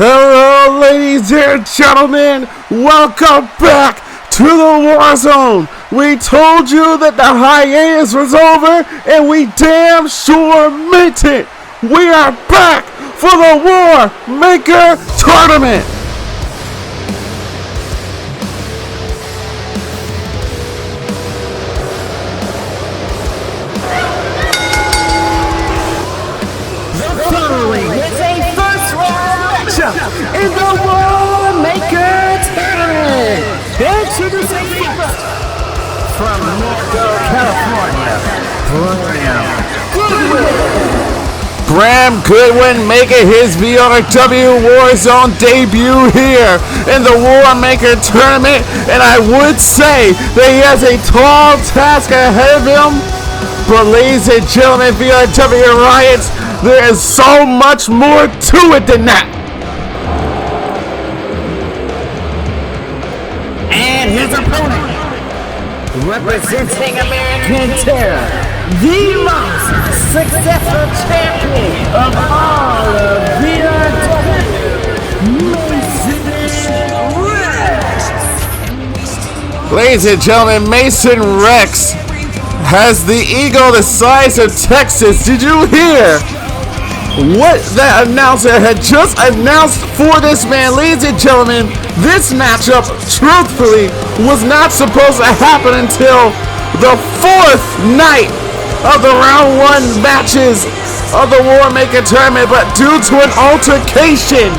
Hello, ladies and gentlemen. Welcome back to the Warzone. We told you that the hiatus was over, and we damn sure meant it. We are back for the Warmaker tournament. In the Warmaker tournament, introducing first from California, Bram Goodwin making his VRW Warzone debut here in the Warmaker tournament, and I would say that he has a tall task ahead of him. But ladies and gentlemen, VRW Riots, there is so much more to it than that. And his opponent, representing American Terror, the most successful champion of all of VRW, Mason Rex. Ladies and gentlemen, Mason Rex has the ego the size of Texas. Did you hear what that announcer had just announced for this man? Ladies and gentlemen, this matchup, truthfully, was not supposed to happen until the fourth night of the round one matches of the Warmaker tournament, but due to an altercation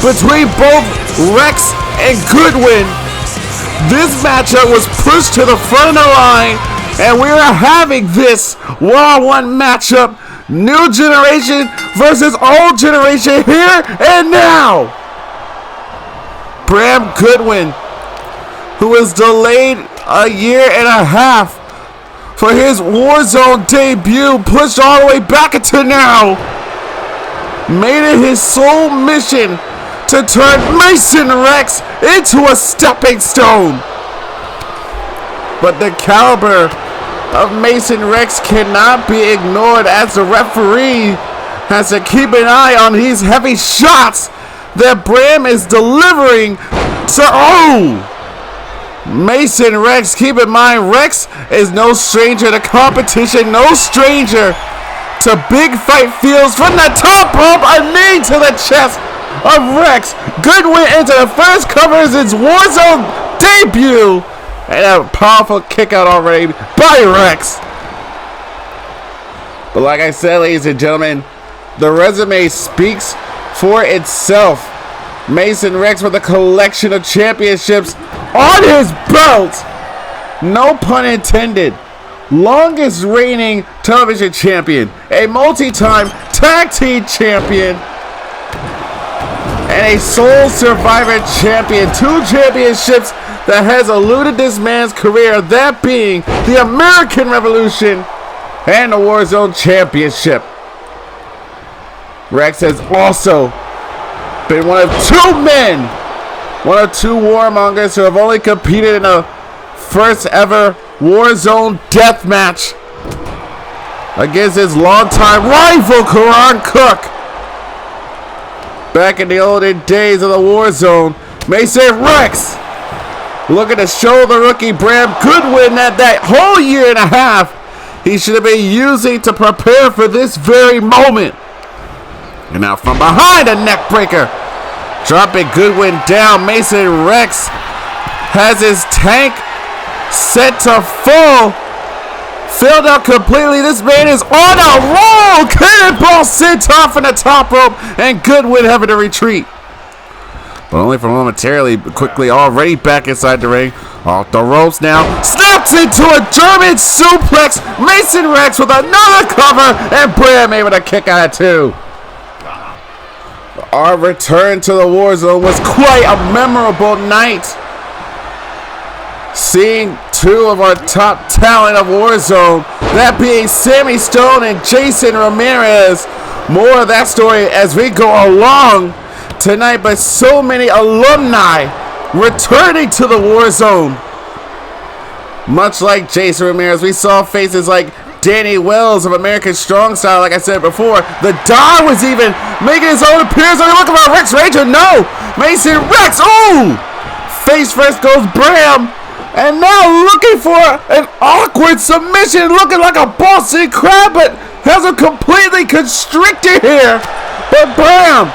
between both Rex and Goodwin, this matchup was pushed to the front of the line, and we are having this one-on-one matchup. New generation versus old generation here and now. Bram Goodwin, who was delayed a year and a half for his Warzone debut, pushed all the way back into now, made it his sole mission to turn Mason Rex into a stepping stone. But the caliber of Mason Rex cannot be ignored, as the referee has to keep an eye on these heavy shots that Bram is delivering to Mason Rex. Keep in mind, Rex is no stranger to competition, no stranger to big fight feels. From the top rope, a knee to the chest of Rex. Goodwin into the first cover as his Warzone debut. And a powerful kick out already by Rex. But like I said, ladies and gentlemen, the resume speaks for itself. Mason Rex with a collection of championships on his belt. No pun intended. Longest reigning television champion, a multi-time tag team champion, and a sole survivor champion. 2 championships that has eluded this man's career, that being the American Revolution and the Warzone Championship. Rex has also been one of 2 men, one of 2 warmongers who have only competed in a first ever Warzone death match against his longtime rival, Karan Cook. Back in the olden days of the Warzone, Mason Rex looking to show the rookie Bram Goodwin that whole year and a half he should have been using to prepare for this very moment. And now from behind, a neck breaker, dropping Goodwin down. Mason Rex has his tank set to full, filled out completely. This man is on a roll. Cannonball sent off in the top rope, and Goodwin having to retreat, but only for momentarily. Quickly already back inside the ring. Off the ropes now. Snaps into a German suplex. Mason Rex with another cover, and Bram able to kick out at 2. Our return to the Warzone was quite a memorable night. Seeing 2 of our top talent of Warzone, that being Sammy Stone and Jason Ramirez. More of that story as we go along tonight, but so many alumni returning to the Warzone. Much like Jason Ramirez, we saw faces like Danny Wells of American Strong Style, like I said before. The Don was even making his own appearance. Are we looking for Rex Ranger? No! Mason Rex! Ooh! Face first goes Bram. And now looking for an awkward submission. Looking like a Boston Crab, but has him completely constricted here. But Bram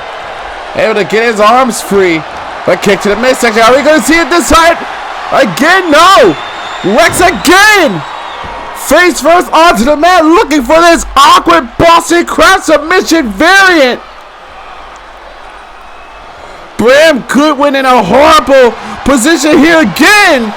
able to get his arms free. But kick to the midsection. Are we going to see it this time? Again, no. Rex again. Face first onto the mat, looking for this awkward Boston Crab submission variant. Bram Goodwin in a horrible position here again.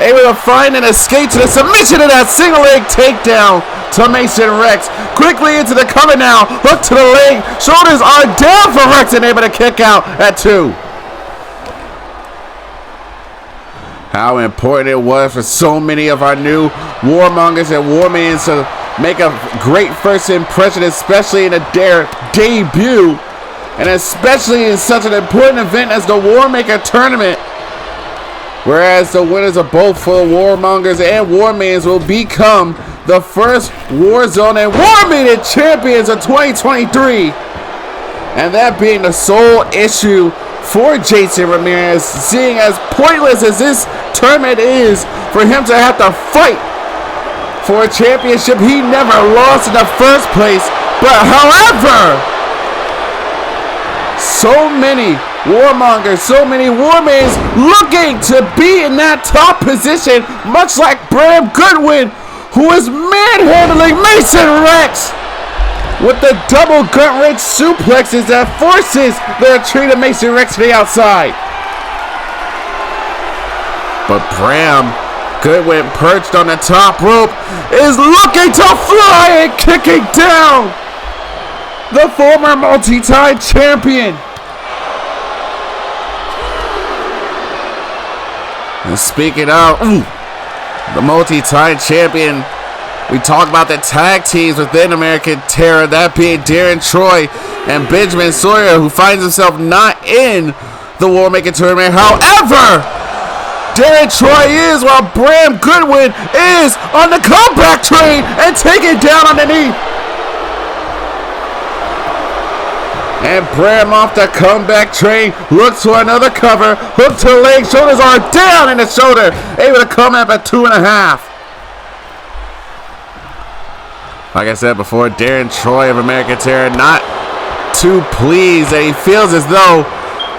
Able to find an escape to the submission of that single leg takedown to Mason Rex. Quickly into the cover now. Hook to the leg. Shoulders are down for Rex and able to kick out at 2. How important it was for so many of our new warmongers and warmans to make a great first impression, especially in their debut, and especially in such an important event as the Warmaker tournament. Whereas the winners of both for the warmongers and warmans will become the first Warzone and Warmated champions of 2023. And that being the sole issue for Jason Ramirez, seeing as pointless as this tournament is for him to have to fight for a championship he never lost in the first place. But however, so many warmongers, so many warmans looking to be in that top position, much like Bram Goodwin, who is manhandling Mason Rex with the double gut wrench suplexes that forces the retreat of Mason Rex to the outside. But Bram Goodwin, perched on the top rope, is looking to fly and kicking down the former multi-time champion. And speaking of the multi-time champion, we talk about the tag teams within American Terror, that being Darren Troy and Benjamin Sawyer, who finds himself not in the Warmaker tournament. However, Darren Troy is, while Bram Goodwin is on the comeback train and taking down underneath. And Bram off the comeback train, looks for another cover, hook to the leg, shoulders are down in the shoulder, able to come up at 2.5. Like I said before, Darren Troy of American Terror not too pleased, and he feels as though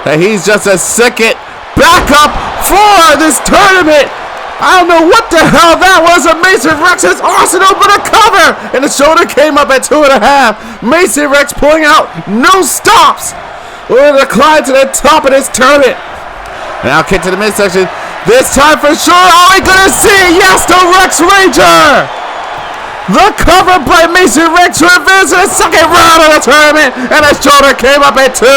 that he's just a second backup for this tournament. I don't know what the hell that was. Mason Rex has Arsenal but a cover, and the shoulder came up at 2.5. Mason Rex pulling out no stops. We're going to climb to the top of this tournament. Now kick to the midsection. This time for sure. Are we going to see? Yes, the Rex Ranger. The cover by Mason Rex to advance to the second round of the tournament, and the shoulder came up at 2.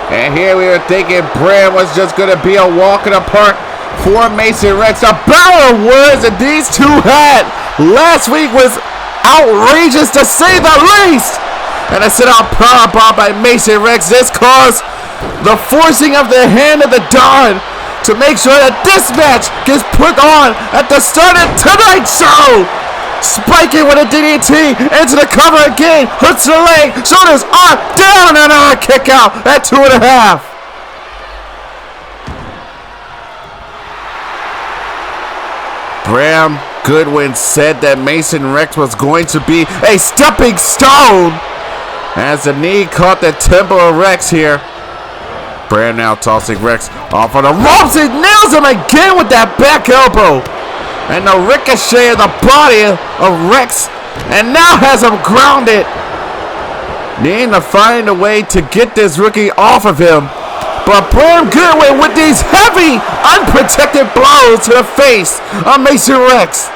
And here we were thinking Bram was just going to be a walk in the park for Mason Rex. The battle of words that these two had last week was outrageous to say the least. And a sit-out powerbomb by Mason Rex. This caused the forcing of the hand of the Don to make sure that this match gets put on at the start of tonight's show. Spiking with a DDT into the cover again. Hooks to the leg. Shoulders are down and a kick out at 2.5. Bram Goodwin said that Mason Rex was going to be a stepping stone as the knee caught the temple of Rex here. Bram now tossing Rex off on the ropes. He nails him again with that back elbow. And the ricochet of the body of Rex. And now has him grounded. Needing to find a way to get this rookie off of him. But Bram Goodwin with these heavy, unprotected blows to the face of Mason Rex.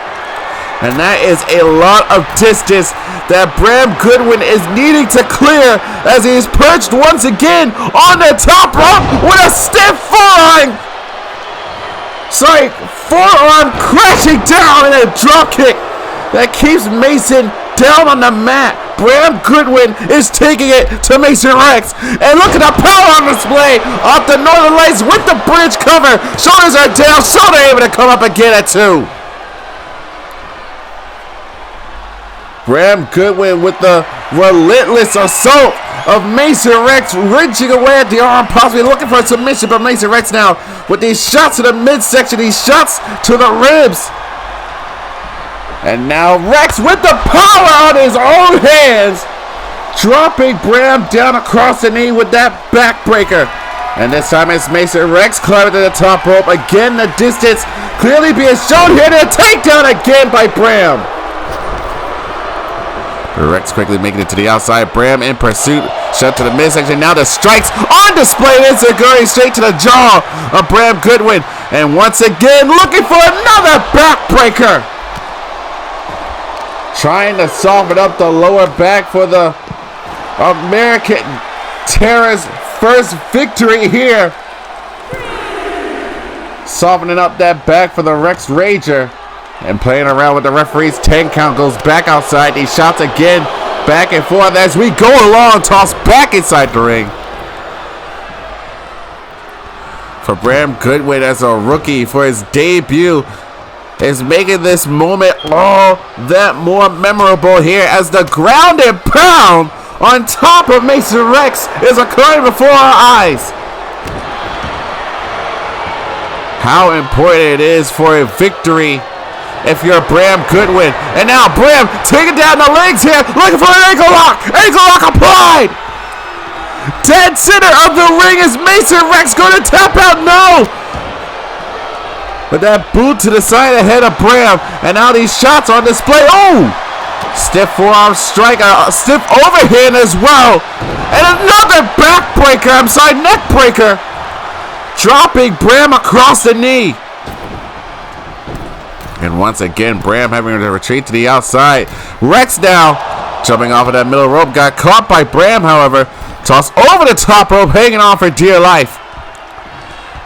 And that is a lot of distance that Bram Goodwin is needing to clear as he is perched once again on the top rope with a stiff forearm crashing down in a drop kick that keeps Mason down on the mat Bram Goodwin is taking it to Mason Rex. And look at the power on display off the Northern Lights with the bridge cover. Shoulders are down. Shoulder able to come up again at 2. Bram Goodwin with the relentless assault of Mason Rex, wrenching away at the arm, possibly looking for a submission, but Mason Rex now with these shots to the midsection, these shots to the ribs. And now Rex with the power on his own hands, dropping Bram down across the knee with that backbreaker. And this time it's Mason Rex climbing to the top rope. Again, the distance clearly being shown here to a takedown again by Bram. Rex quickly making it to the outside. Bram in pursuit. Shut to the midsection. Now the strikes on display. It's going straight to the jaw of Bram Goodwin. And once again, looking for another backbreaker. Trying to soften up the lower back for the American Terror's first victory here. Softening up that back for the Rex Rager. And playing around with the referee's 10 count, goes back outside. These shots again, back and forth as we go along. Toss back inside the ring. For Bram Goodwin as a rookie for his debut, is making this moment all that more memorable here as the ground and pound on top of Mason Rex is occurring before our eyes. How important it is for a victory if you're Bram Goodwin. And now Bram taking down the legs here, looking for an ankle lock. Ankle lock applied. Dead center of the ring. Is Mason Rex going to tap out? No. But that boot to the side ahead of Bram. And now these shots on display. Oh! Stiff forearm strike. A stiff overhand as well. And another backbreaker. I'm sorry, neck breaker. Dropping Bram across the knee. And once again, Bram having to retreat to the outside. Rex now jumping off of that middle rope. Got caught by Bram, however. Tossed over the top rope, hanging on for dear life.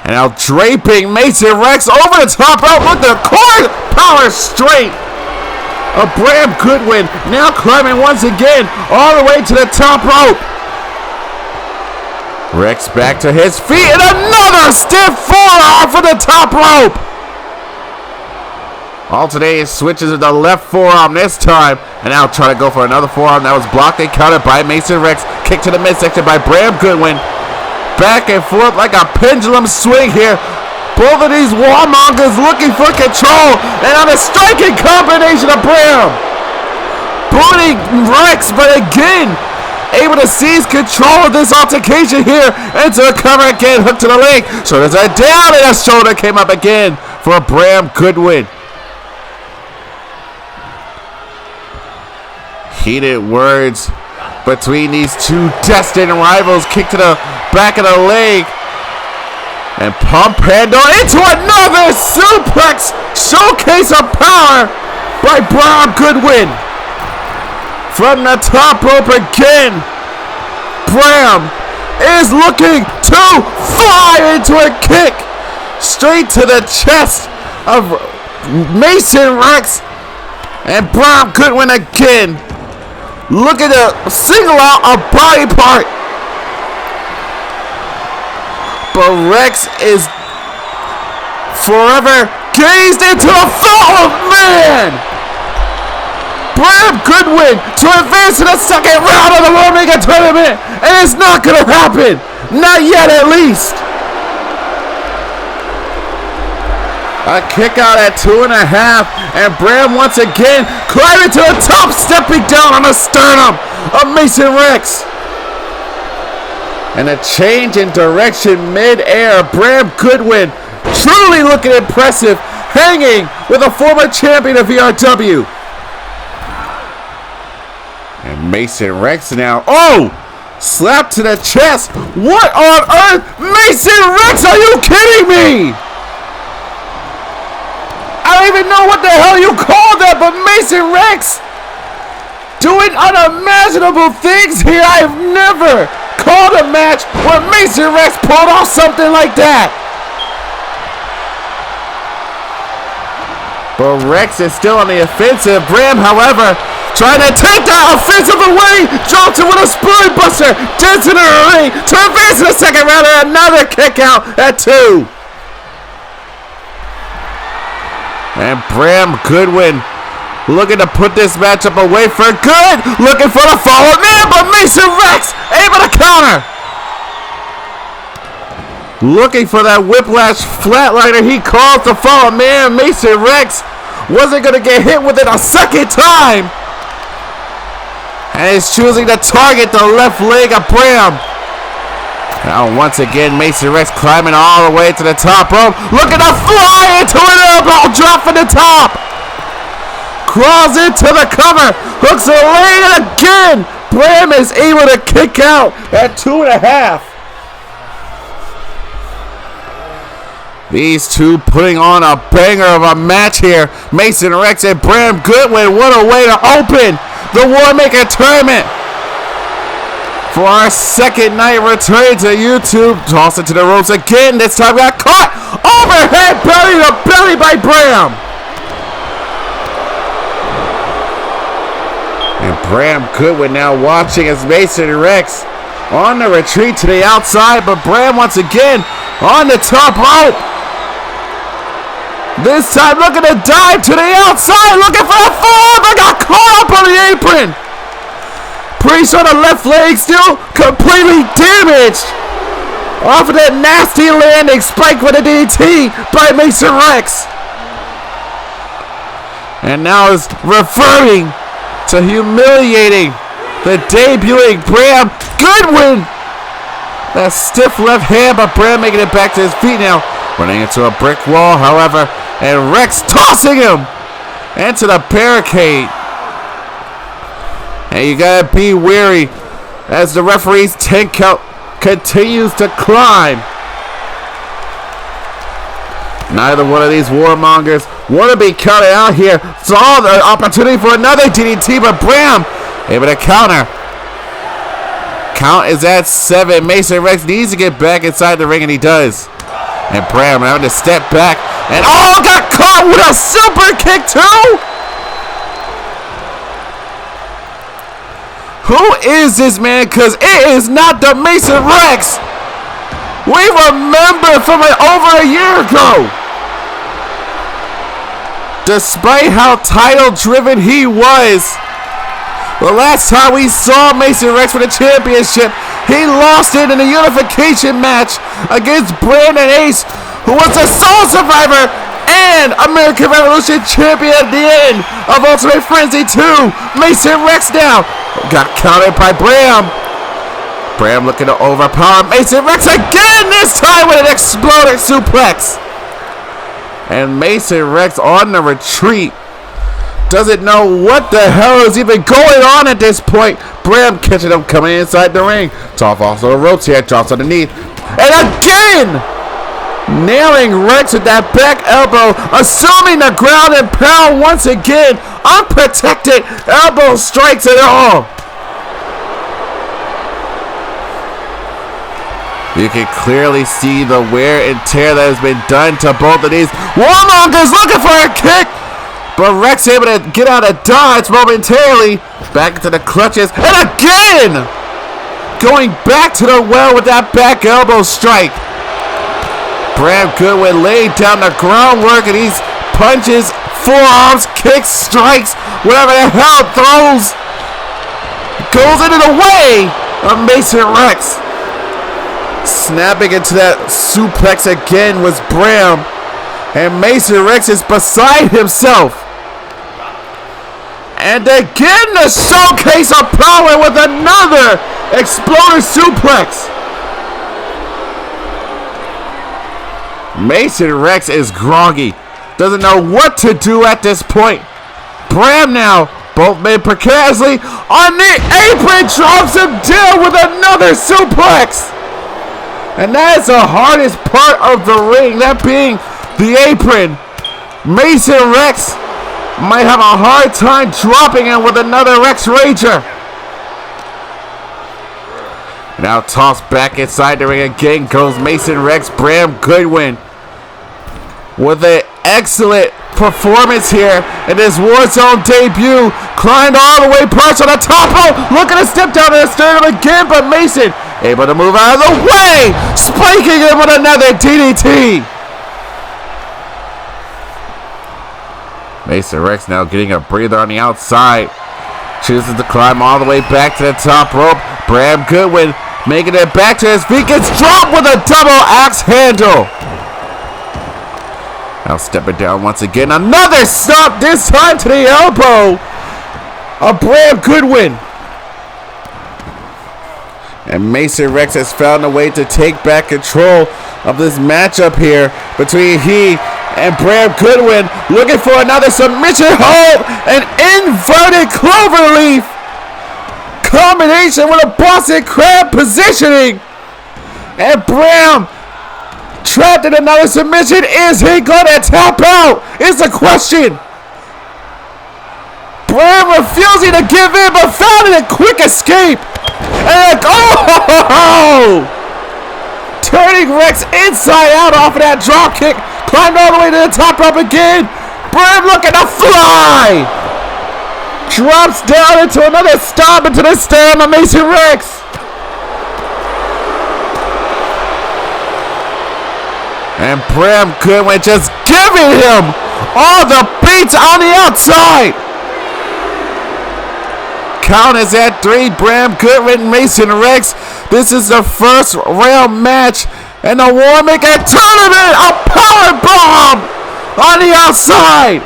And now draping Mason Rex over the top rope with the core power straight of Bram Goodwin. Now climbing once again all the way to the top rope. Rex back to his feet and another stiff forearm for the top rope. Alternating switches to the left forearm this time. And now trying to go for another forearm that was blocked and countered by Mason Rex. Kick to the midsection by Bram Goodwin. Back and forth like a pendulum swing here. Both of these warmongers looking for control. And on a striking combination of Bram. Booting Rex, but again, able to seize control of this altercation here. Into the cover again, hook to the leg. Shoulders are down and a shoulder came up again for Bram Goodwin. Heated words between these two destined rivals. Kick to the back of the leg. And pump handle into another suplex. Showcase of power by Bram Goodwin. From the top rope again. Bram is looking to fly into a kick. Straight to the chest of Mason Rex. And Bram Goodwin again. Looking to single out a body part. But Rex is forever gazed into the fall of man. Bram Goodwin to advance to the second round of the Warmaker tournament. And it's not going to happen. Not yet, at least. A kick out at 2.5, and Bram once again climbing to the top, stepping down on the sternum of Mason Rex. And a change in direction mid-air. Bram Goodwin truly looking impressive, hanging with a former champion of VRW. And Mason Rex now, oh! Slap to the chest. What on earth? Mason Rex, are you kidding me? I don't even know what the hell you call that, but Mason Rex doing unimaginable things here. I have never called a match where Mason Rex pulled off something like that. But Rex is still on the offensive. Bram, however, Trying to take that offensive away. Johnson with a spine buster. Gets into the ring to advance to the second round and another kick out at 2. And Bram Goodwin looking to put this matchup away for good. Looking for the follow man, but Mason Rex able to counter. Looking for that whiplash flatliner. He calls the follow man. Mason Rex wasn't going to get hit with it a second time. And he's choosing to target the left leg of Bram. Now once again, Mason Rex climbing all the way to the top rope. Looking to fly into an elbow drop from the top. Crawls into the cover. Hooks the leg and again. Bram is able to kick out at 2.5. These two putting on a banger of a match here. Mason Rex and Bram Goodwin. What a way to open the Warmaker tournament. For our second night return to YouTube. Toss it to the ropes again. This time got caught. Overhead belly to belly by Bram. And Bram Goodwin now watching as Mason Rex on the retreat to the outside. But Bram once again on the top rope. This time looking to dive to the outside, looking for a fall, but got caught up on the apron. Pretty sure the left leg still completely damaged. Off of that nasty landing spike with a DDT by Mason Rex. And now is referring to humiliating the debuting Bram Goodwin. That stiff left hand, but Bram making it back to his feet now. Running into a brick wall, however, and Rex tossing him into the barricade. And you gotta be wary as the referee's 10 count continues to climb. Neither one of these warmongers want to be counted out here. Saw the opportunity for another DDT, but Bram able to counter. Count is at 7. Mason Rex needs to get back inside the ring, and he does. And Bram having to step back. And got caught with a super kick too? Who is this man? Because it is not the Mason Rex we remember from over a year ago. Despite how title-driven he was, the last time we saw Mason Rex for the championship, he lost it in a unification match against Brandon Ace, who was a sole survivor and American Revolution champion at the end of Ultimate Frenzy 2. Mason Rex now got countered by Bram. Bram looking to overpower Mason Rex again, this time with an exploding suplex. And Mason Rex on the retreat. Doesn't know what the hell is even going on at this point. Bram catching him coming inside the ring. Tough also the ropes here. Drops underneath. And again! Nailing Rex with that back elbow. Assuming the ground and pound once again. Unprotected elbow strikes it all. You can clearly see the wear and tear that has been done to both of these. Warmongers looking for a kick. But Rex able to get out of dodge momentarily. Back into the clutches. And again! Going back to the well with that back elbow strike. Bram Goodwin laid down the groundwork, and these punches, forearms, kicks, strikes, whatever the hell it throws, goes into the way of Mason Rex. Snapping into that suplex again was Bram. And Mason Rex is beside himself. And again the showcase of power with another exploding suplex. Mason Rex is groggy. Doesn't know what to do at this point. Bram now, both made precariously on the apron, drops him down with another suplex. And that is the hardest part of the ring, that being the apron. Mason Rex might have a hard time dropping him with another Rex Rager. Now tossed back inside the ring again goes Mason Rex. Bram Goodwin with an excellent performance here in his Warzone debut. Climbed all the way, perched on the top rope. Looking to step down to the sternum again, but Mason able to move out of the way. Spiking him with another DDT. Mason Rex now getting a breather on the outside. Chooses to climb all the way back to the top rope. Bram Goodwin making it back to his feet. Gets dropped with a double axe handle. Now stepping down once again. Another stop, this time to the elbow of Bram Goodwin. And Mason Rex has found a way to take back control of this matchup here between he and Bram Goodwin. Looking for another submission hold. An inverted cloverleaf combination with a Boston Crab positioning. And Bram trapped in another submission. Is he gonna tap out? Is the question. Bram refusing to give in, but found a quick escape. And turning Rex inside out off of that drop kick. Climbed all the way to the top rope again. Bram looking to fly. Drops down into another stomp into the sternum of Mason Rex. And Bram Goodwin just giving him all the beats on the outside. Count is at 3. Bram Goodwin, Mason Rex. This is the first round match in the Warmaker tournament. A power bomb on the outside.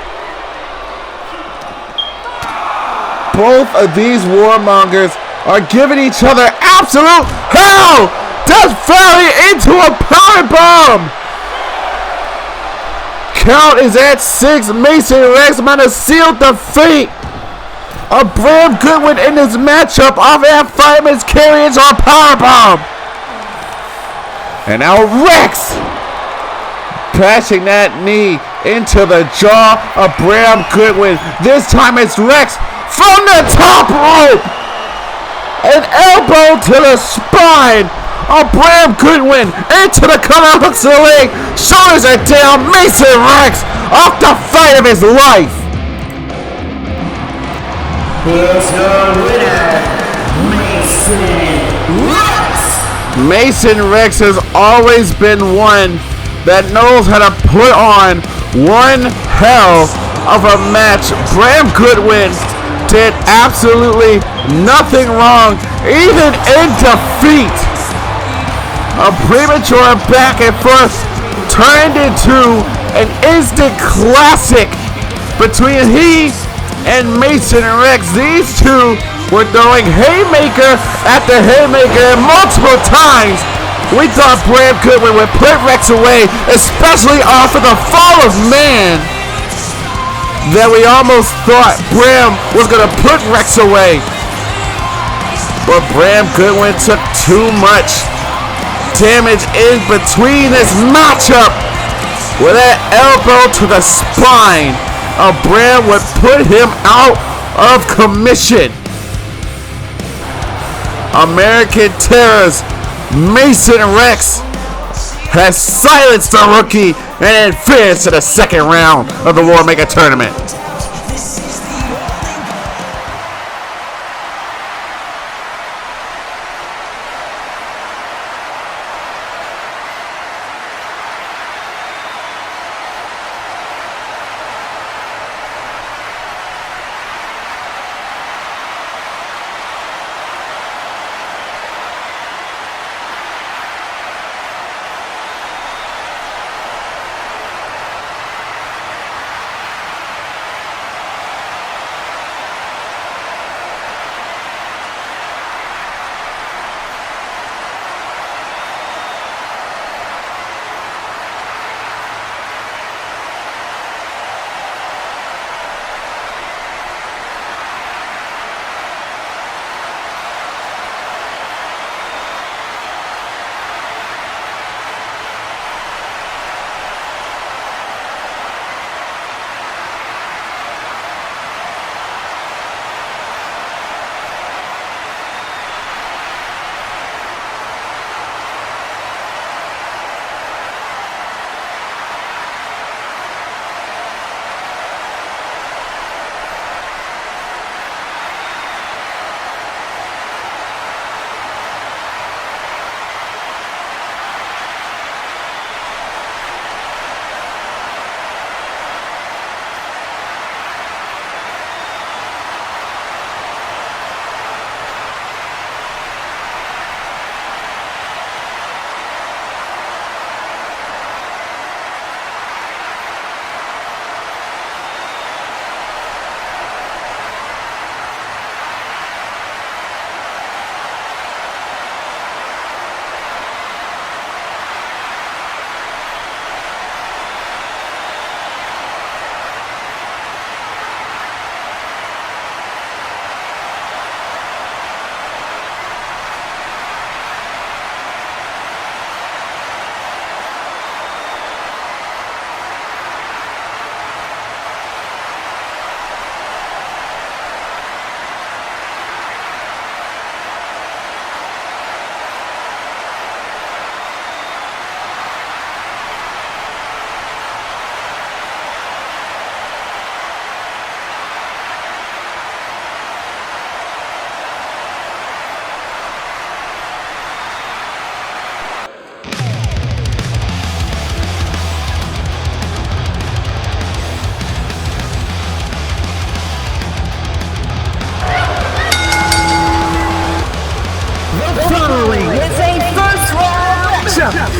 Both of these warmongers are giving each other absolute hell. Death Valley into a power bomb. Count is at 6. Mason Rex might have sealed the fate of Bram Goodwin in this matchup off that fireman's carriage on powerbomb. And now Rex bashing that knee into the jaw of Bram Goodwin. This time it's Rex from the top rope. An elbow to the spine of Bram Goodwin into the cover hooks of the leg. Shoulders are down. Mason Rex off the fight of his life. Here's your winner, Mason Rex. Mason Rex has always been one that knows how to put on one hell of a match. Bram Goodwin did absolutely nothing wrong, even in defeat. A premature back and forth turned into an instant classic between he and Mason Rex. These two were throwing haymaker after haymaker, and multiple times we thought Bram Goodwin would put Rex away, especially off of the fall of man, that we almost thought Bram was going to put Rex away. But Bram Goodwin took too much damage in between this matchup with that elbow to the spine. Bram would put him out of commission. American Terror's Mason Rex has silenced the rookie and advanced to the second round of the Warmaker tournament.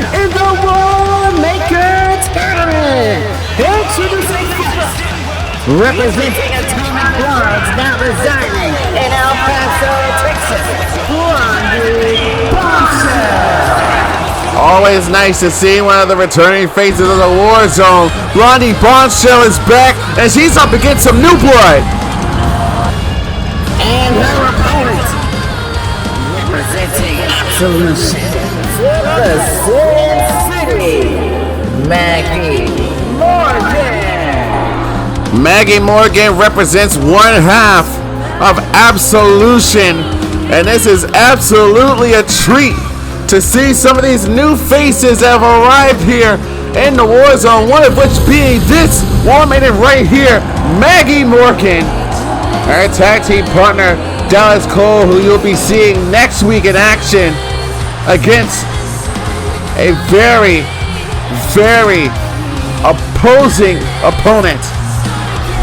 in the Warmaker tournament. Introducing first, representing Atomic Blondes, now residing in El Paso, Texas, Blondie Bombshell. Always nice to see one of the returning faces of the Warzone. Blondie Bombshell is back, and she's up against some new blood. And her opponent, representing Absolution from the Sin City, Maggie Morgan. Maggie Morgan represents one half of Absolution, and this is absolutely a treat to see some of these new faces that have arrived here in the Warzone, one of which being this Warmaker right here, Maggie Morgan. Our tag team partner, Dallas Cole, who you'll be seeing next week in action against a very, very opposing opponent.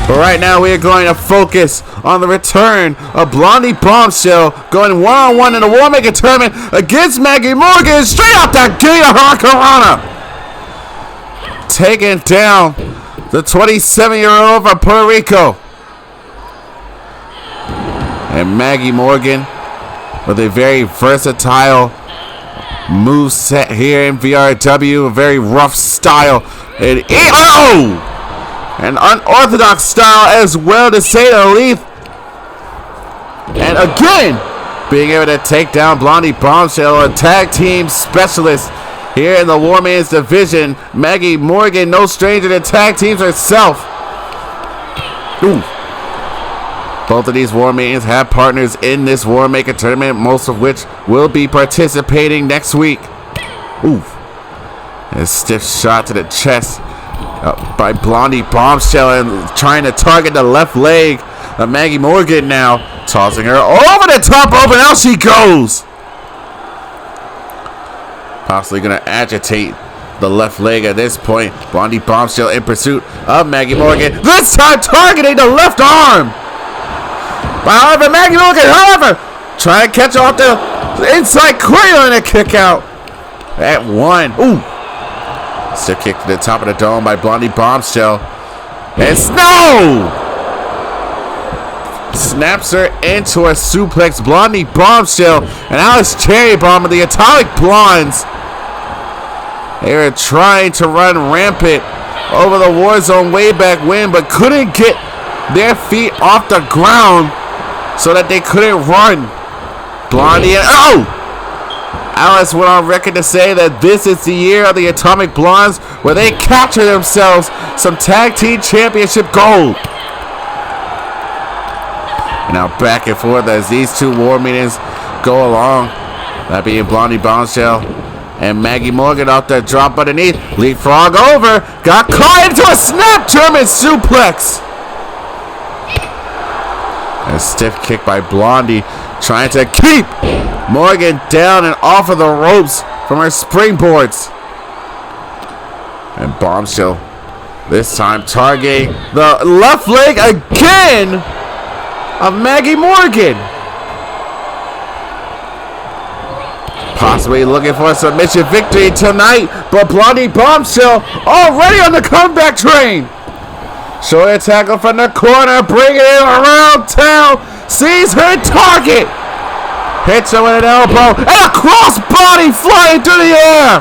But right now we are going to focus on the return of Blondie Bombshell going one-on-one in the Warmaker tournament against Maggie Morgan, straight out the gate of Hurricanrana. Taking down the 27-year-old from Puerto Rico. And Maggie Morgan with a very versatile move set here in VRW, a very rough style. And an unorthodox style as well, to say the least. And again, being able to take down Blondie Bombshell, a tag team specialist here in the Warman's division. Maggie Morgan, no stranger to tag teams herself. Ooh. Both of these Warmains have partners in this Warmaker tournament, most of which will be participating next week. Ooh. A stiff shot to the chest by Blondie Bombshell, and trying to target the left leg of Maggie Morgan now. Tossing her over the top rope, and out she goes. Possibly going to agitate the left leg at this point. Blondie Bombshell in pursuit of Maggie Morgan. This time targeting the left arm. But however, Maggie Morgan, trying to catch off the inside corner and a kick out. At one. Ooh. Stiff kick to the top of the dome by Blondie Bombshell. And Snow snaps her into a suplex. Blondie Bombshell and Alice Cherry Bomb of the Atomic Blondes. They were trying to run rampant over the Warzone way back when, but couldn't get their feet off the ground so that they couldn't run. Blondie and Alice went on record to say that this is the year of the Atomic Blondes, where they capture themselves some tag team championship gold. And now back and forth as these two war meetings go along. That being Blondie Bombshell and Maggie Morgan off the drop underneath. Leapfrog over. Got caught into a snap German suplex. A stiff kick by Blondie, trying to keep Morgan down and off of the ropes from her springboards. And Bombshell this time targeting the left leg again of Maggie Morgan. Possibly looking for a submission victory tonight, but Blondie Bombshell already on the comeback train. Shoulder tackle from the corner, bringing it around town, sees her target. Hits her with an elbow, and a crossbody flying through the air.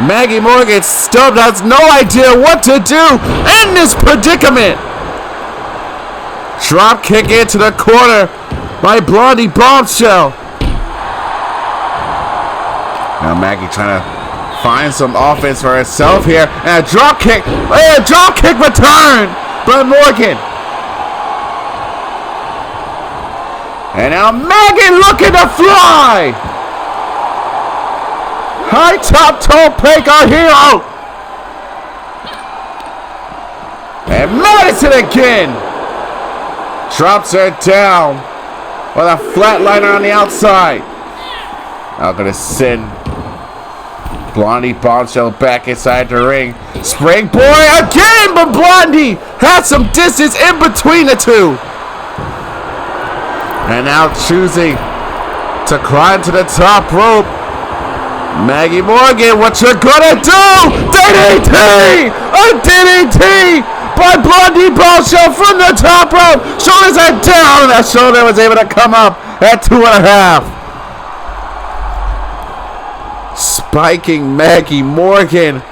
Maggie Morgan stubbed, has no idea what to do in this predicament. Drop kick into the corner by Blondie Bombshell. Now Maggie trying to find some offense for herself here, and a drop kick return by Morgan. And now Maggie looking to fly. High top toe pick, our hero. And Madison again. Drops her down with a flatliner on the outside. Now going to send Blondie Bombshell back inside the ring. Springboard again, but Blondie has some distance in between the two. And now choosing to climb to the top rope Maggie Morgan, what you gonna do? DDT! A DDT by Blondie Bombshell from the top rope. Shoulders are down. That shoulder was able to come up at 2.5. Spiking Maggie Morgan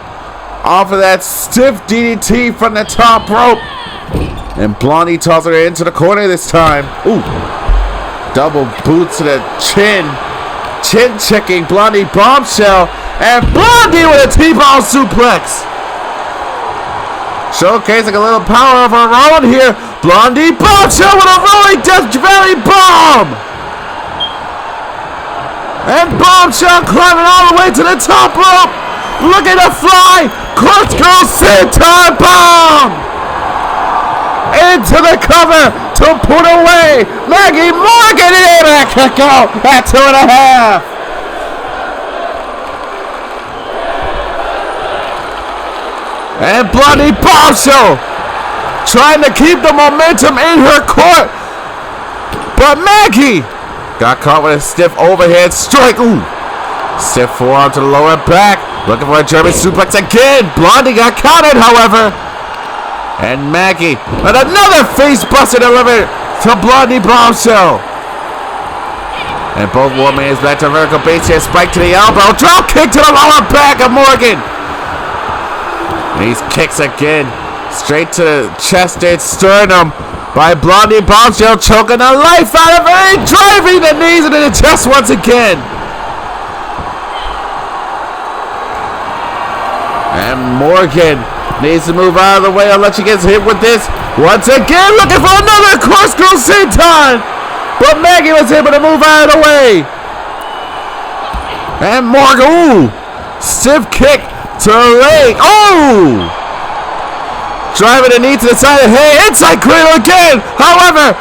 off of that stiff DDT from the top rope. And Blondie tosses her into the corner this time. Ooh. Double boot to the chin. Chin checking Blondie Bombshell. And Blondie with a T-bone suplex. Showcasing a little power of her own here. Blondie Bombshell with a rolling Death Valley bomb. And Bombshell climbing all the way to the top rope. Looking to fly. Corkscrew senton bomb. Into the cover to put away. Maggie Morgan able to kick out at 2.5. And Blondie Bombshell trying to keep the momentum in her court. But Maggie got caught with a stiff overhead strike. Ooh. Stiff forearm to the lower back. Looking for a German suplex again. Blondie got counted, however. And Maggie with another face buster delivered to Blondie Bombshell. And both Warmakers back to vertical base here. Spike to the elbow. Drop kick to the lower back of Morgan. And these kicks again. Straight to the chest and sternum by Blondie Bombshell. Choking the life out of her. And driving the knees into the chest once again. And Morgan needs to move out of the way unless she gets hit with this. Once again, looking for another corkscrew senton. But Maggie was able to move out of the way. And Morgan, ooh. Stiff kick to the leg. Oh! Driving the knee to the side of the head. Inside cradle again. However,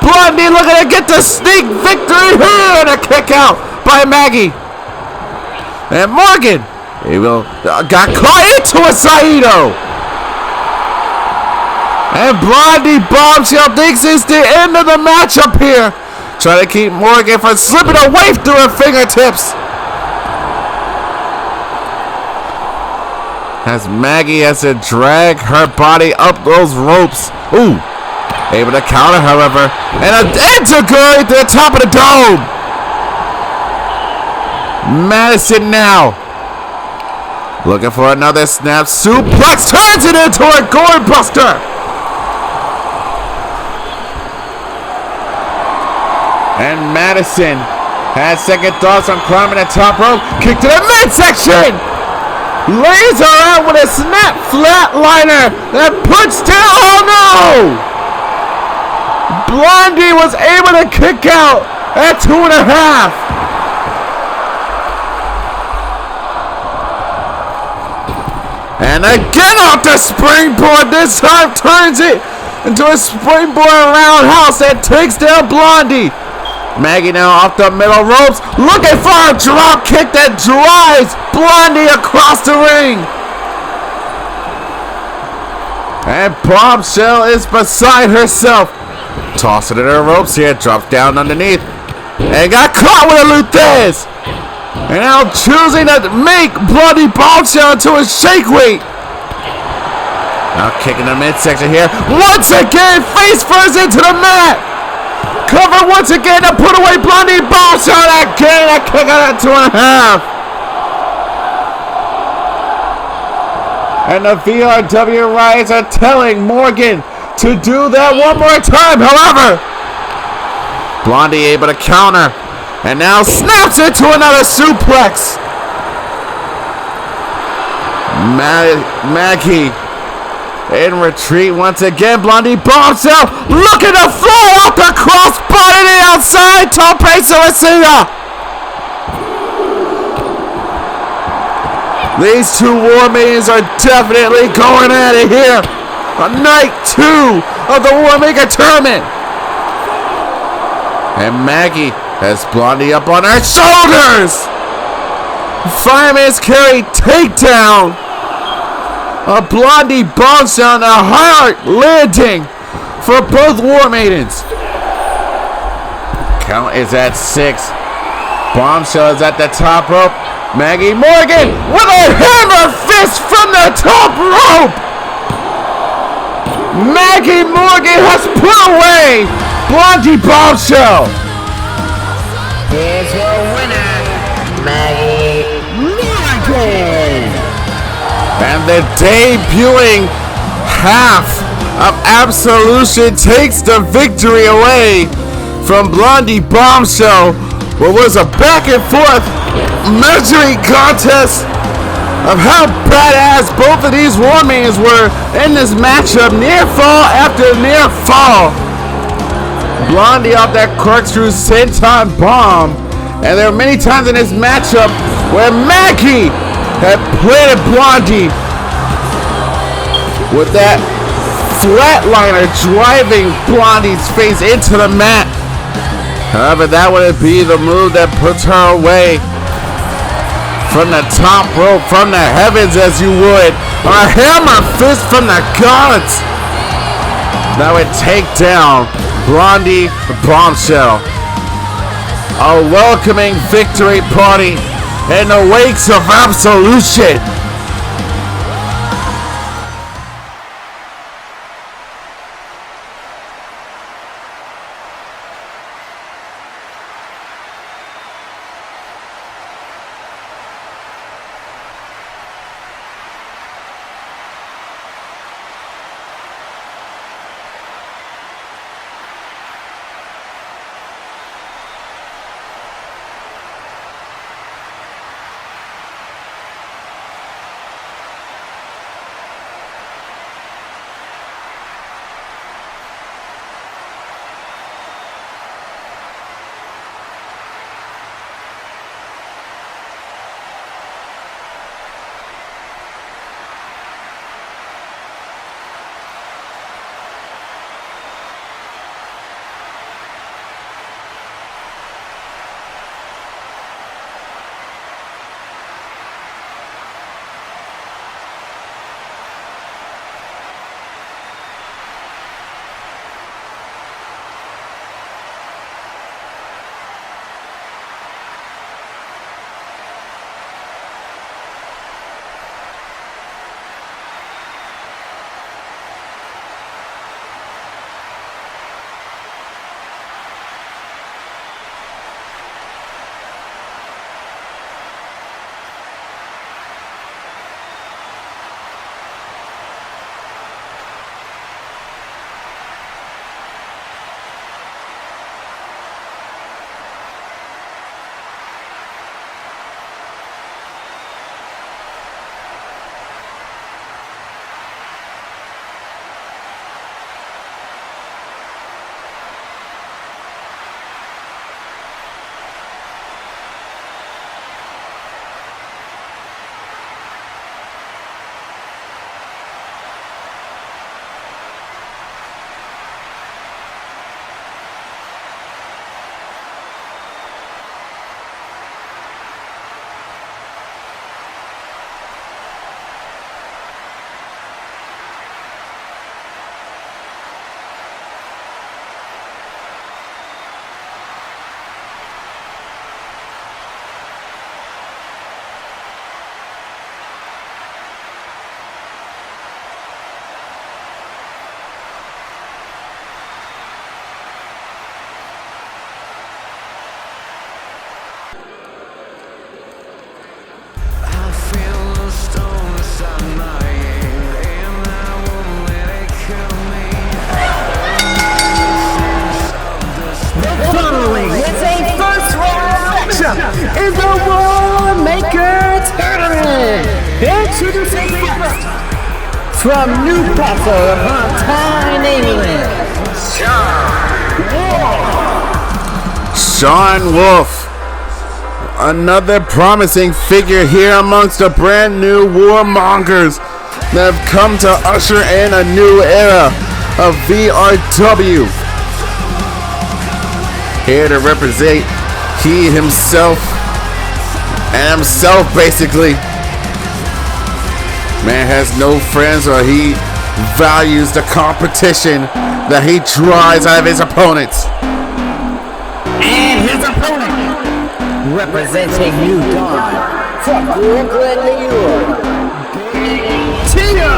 Blondie looking to get the sneak victory here. And a kick out by Maggie. And Morgan. He got caught into a Saito. And Blondie Bombshell thinks it's the end of the matchup here. Trying to keep Morgan from slipping away through her fingertips. As Maggie has to drag her body up those ropes. Ooh. Able to counter, however. And an enter-girl to the top of the dome. Madison now. Looking for another snap suplex. Turns it into a gourd buster. And Madison has second thoughts on climbing the top rope. Kick to the midsection. Lays her out with a snap flatliner that puts down. Oh no! Blondie was able to kick out at 2.5. And again off the springboard. This time turns it into a springboard roundhouse that takes down Blondie. Maggie now off the middle ropes. Looking for a drop kick that drives Blondie across the ring. And Bombshell is beside herself. Tossing in her ropes here. Drops down underneath. And got caught with a Luthez. And now choosing to make Blondie Bombshell into a shake weight. Now kicking the midsection here. Once again, face first into the mat. Cover once again to put away Blondie Bombshell. Again, a kick out at 2.5. And the VRW Riots are telling Morgan to do that one more time. However, Blondie able to counter. And now snaps into another suplex. Maggie in retreat once again. Blondie Bombshell looking to fly out the crossbody to the outside. Tope Suicida. These two War Maidens are definitely going at it here on night 2 of the Warmaker tournament. And Maggie has Blondie up on her shoulders. Fireman's carry takedown. A Blondie Bombshell and a hard landing for both War Maidens. Count is at 6. Bombshell is at the top rope. Maggie Morgan with a hammer fist from the top rope. Maggie Morgan has put away Blondie Bombshell. Here's your winner, Maggie Morgan. And the debuting half of Absolution takes the victory away from Blondie Bombshell. What was a back and forth measuring contest of how badass both of these Warmakers were in this matchup. Near fall after near fall. Blondie off that corkscrew senton bomb. And there were many times in this matchup where Maggie had planted Blondie with that flatliner driving Blondie's face into the mat. However, that would be the move that puts her away from the top rope, from the heavens as you would. A hammer fist from the gods. That would take down Blondie Bombshell. A welcoming victory party in the wakes of Absolution. In the Warmaker tournament, introducing first from Newcastle upon Tyne, England, Sean Wolf, another promising figure here amongst the brand new warmongers that have come to usher in a new era of VRW. Here to represent he himself and himself basically. Man has no friends, or he values the competition that he drives out of his opponents. and his opponent, representing New Dawn from Brooklyn, New York, Big Tito.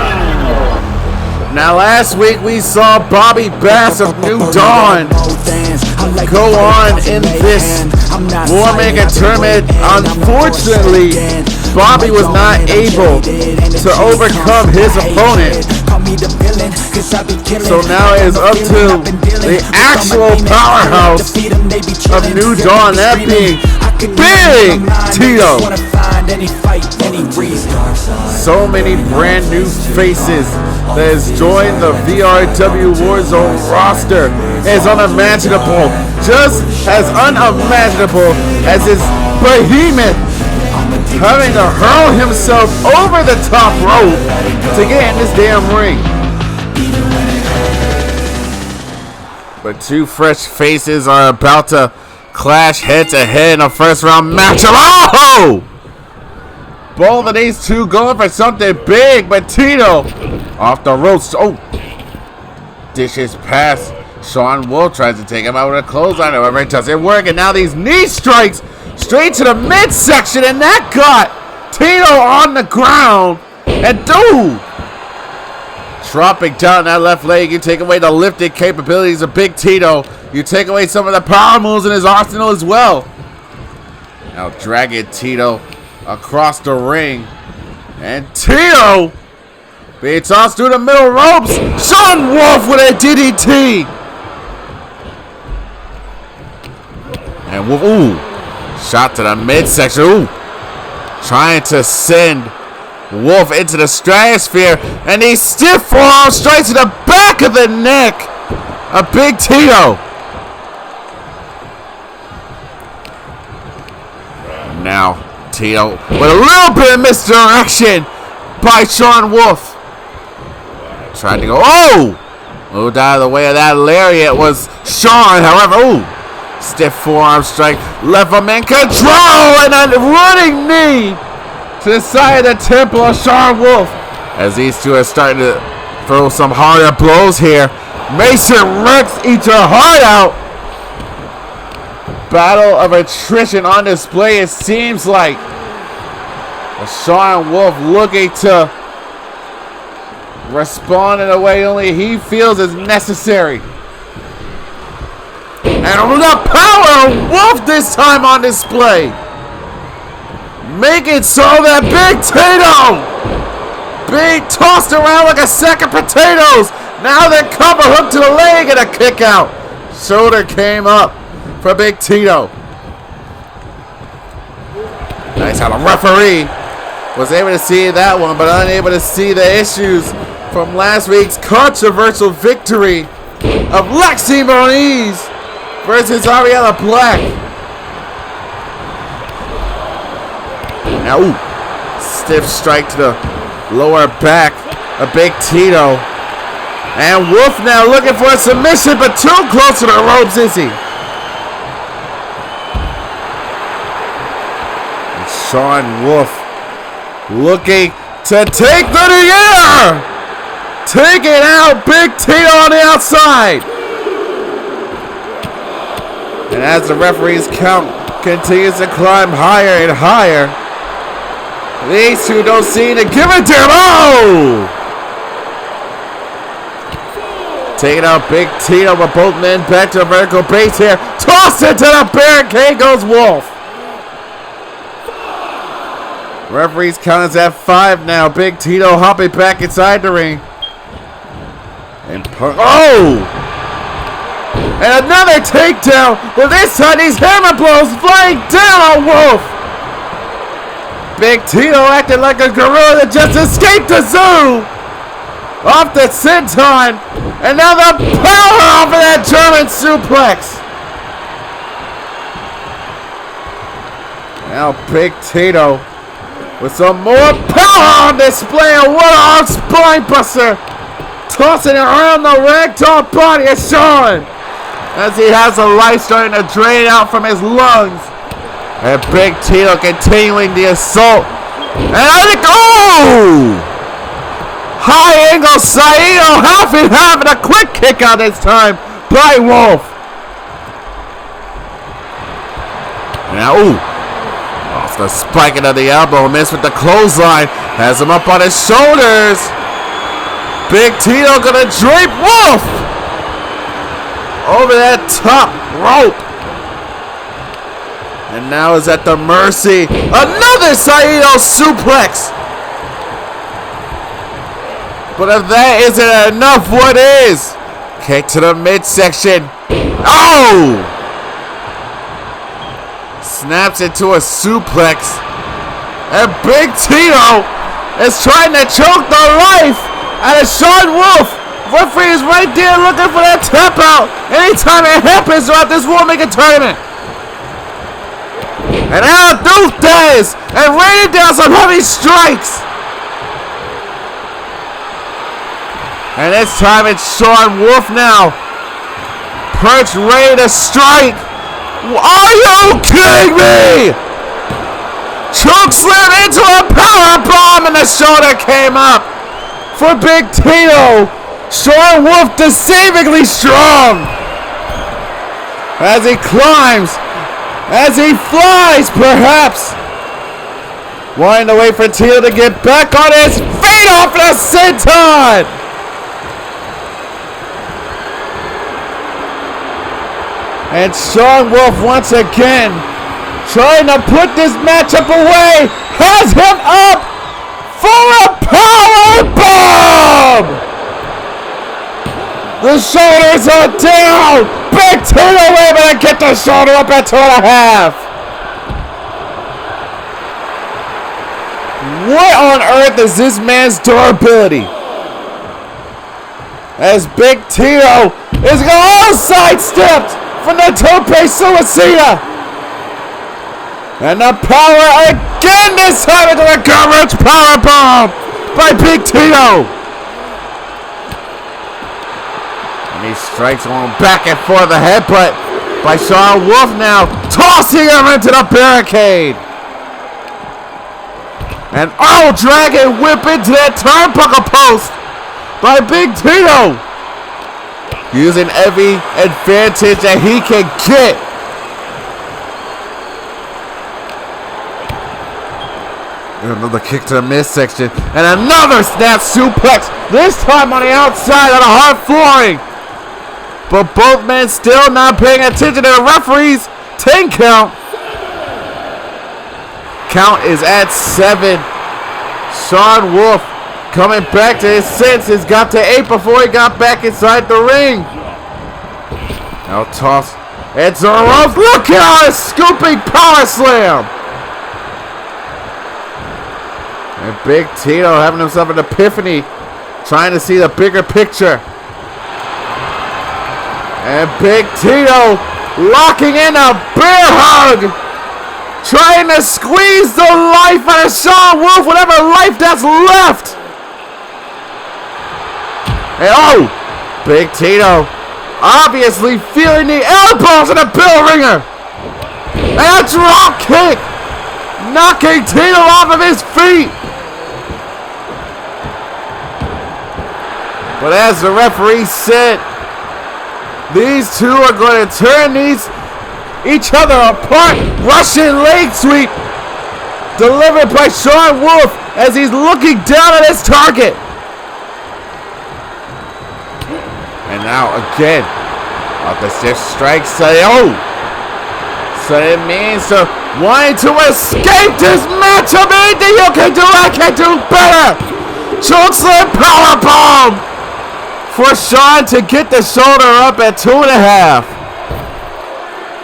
Now last week we saw Bobby Bass of New Dawn go on in this Warmaker tournament. Unfortunately, Bobby was not able to overcome his opponent. So now it is up to the actual powerhouse of New Dawn, that being Big Tito. So many brand new faces that has joined the VRW Warzone roster is unimaginable. Just as unimaginable as his behemoth having to hurl himself over the top rope to get in this damn ring. But two fresh faces are about to clash head to head in a first round matchup. Oh! Both of these two going for something big, but Tito off the ropes. Oh! Dishes past. Sean Wolf tries to take him out with a clothesline. However, it doesn't work. And now these knee strikes straight to the midsection. And that got Tito on the ground. And dude, dropping down that left leg. You take away the lifting capabilities of Big Tito. You take away some of the power moves in his arsenal as well. Now dragging Tito across the ring. And Tito being tossed through the middle ropes. Sean Wolf with a DDT. And Wolf, ooh, shot to the midsection. Ooh, trying to send Wolf into the stratosphere. And he stiff forearm straight to the back of the neck of Big Tito. Now Tito with a little bit of misdirection by Sean Wolf. Tried to go, oh! Moved out of the way of that lariat was Sean. However, ooh, stiff forearm strike. Left him in control and a running knee to the side of the temple of Sean Wolf. As these two are starting to throw some harder blows here. Mason wrecks each heart out. Battle of attrition on display, it seems like. Sean Wolf looking to respond in a way only he feels is necessary. And the power of Wolf this time on display. Make it so that Big Tito being tossed around like a sack of potatoes. Now the cover hook to the leg and a kick out. Shoulder came up for Big Tito. Nice how the referee was able to see that one, but unable to see the issues from last week's controversial victory of Lexi Moniz versus Ariella Black. Now, ooh, stiff strike to the lower back of Big Tito. And Wolf now looking for a submission, but too close to the ropes, is he? And Sean Wolf looking to take to the air. Taking out Big Tito on the outside. And as the referee's count continues to climb higher and higher, these two don't seem to give a damn. Oh! Taking out Big Tito with both men back to a vertical base here. Toss it to the barricade goes Wolf. Referee's count is at 5 now. Big Tito hopping back inside the ring. And oh! And another takedown. But this time these hammer blows flying down on Wolf. Big Tito acting like a gorilla that just escaped the zoo. Off the senton. And now the power off of that German suplex. Now Big Tito with some more power on display. A one-arm spine buster. Tossing it around the ragdoll body of Sean. As he has the life starting to drain out from his lungs. And Big Tito continuing the assault. And I think, oh! High angle Saito half and half and a quick kick out this time by Wolf. Now, ooh. the spike into the elbow. Missed with the clothesline. Has him up on his shoulders. Big Tito gonna drape Wolf over that top rope. And now is at the mercy. Another Saito suplex. But if that isn't enough, what is? Kick to the midsection. Oh! Snaps into a suplex. And Big Tito is trying to choke the life out of Sean Wolf. Referee is right there looking for that tap out anytime it happens throughout this Warmaker tournament. And out Duke does and raining down some heavy strikes. And this time it's Sean Wolf now. Perch ready to strike. Are you kidding me? Choke slam into a power bomb and the shoulder came up for Big Tito. Sean Wolf deceivingly strong. As he climbs, as he flies perhaps. Wanting to wait for Tito to get back on his feet off the senton. And Sean Wolf once again trying to put this matchup away. Has him up for a power bomb. The shoulders are down. Big Tito able to get the shoulder up at 2.5. What on earth is this man's durability? As Big Tito is all sidestepped from the tope suicida. And the power again this time into the coverage power bomb by Big Tito. And he strikes on back and forth the headbutt by Sean Wolf now, tossing him into the barricade. And dragon whip into that turnbuckle post by Big Tito. Using every advantage that he can get. And another kick to the midsection. And another snap suplex. This time on the outside on a hard flooring. But both men still not paying attention to the referee's 10 count. Count is at 7. Sean Wolf coming back to his senses. Got to 8 before he got back inside the ring. Now toss. It's a rope. Look at a scooping power slam. And Big Tito having himself an epiphany. Trying to see the bigger picture. And Big Tito locking in a bear hug. Trying to squeeze the life out of Sean Wolf. Whatever life that's left. And Big Tito obviously feeling the elbows of the bell ringer. And a drop kick. Knocking Tito off of his feet. But as the referee said, these two are going to turn each other apart. Russian leg sweep delivered by Sean Wolf as he's looking down at his target. And now again, off the 6 strikes, so it means wanting to escape this matchup. Anything you can do, I can do better. Chokeslam powerbomb for Sean to get the shoulder up at 2.5.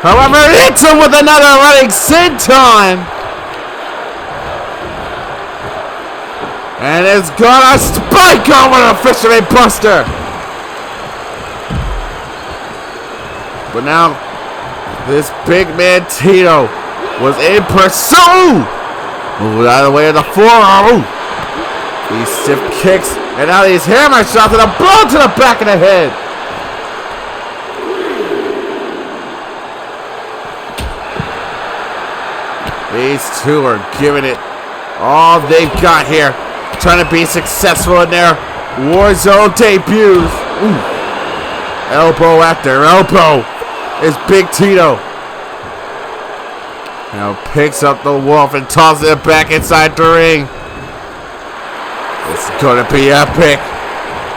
However, hits him with another running senton. And it's gonna spike over the fisherman buster. But now, this big man Tito was in pursuit. Moved out of the way of the forearm. These stiff kicks, and now these hammer shots and a blow to the back of the head. These two are giving it all they've got here, trying to be successful in their Warzone debuts. Ooh. Elbow after elbow is Big Tito. Now picks up the Wolf and tosses it back inside the ring. It's gonna be epic.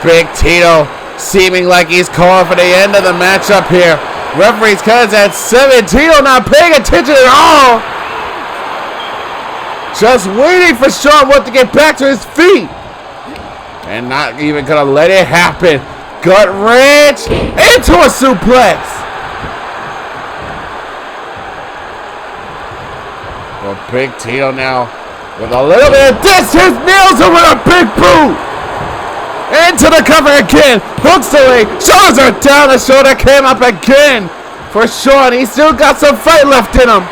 Big Tito seeming like he's calling for the end of the matchup here. Referee's cuts at 7. Tito not paying attention at all. Just waiting for Sean Wolf to get back to his feet. And not even gonna let it happen. Gut wrench into a suplex. Well, Big Tito now with a little bit of distance, nails him with a big boot. Into the cover again. Hooks the leg. Shoulders are down. The shoulder came up again for Sean. He still got some fight left in him.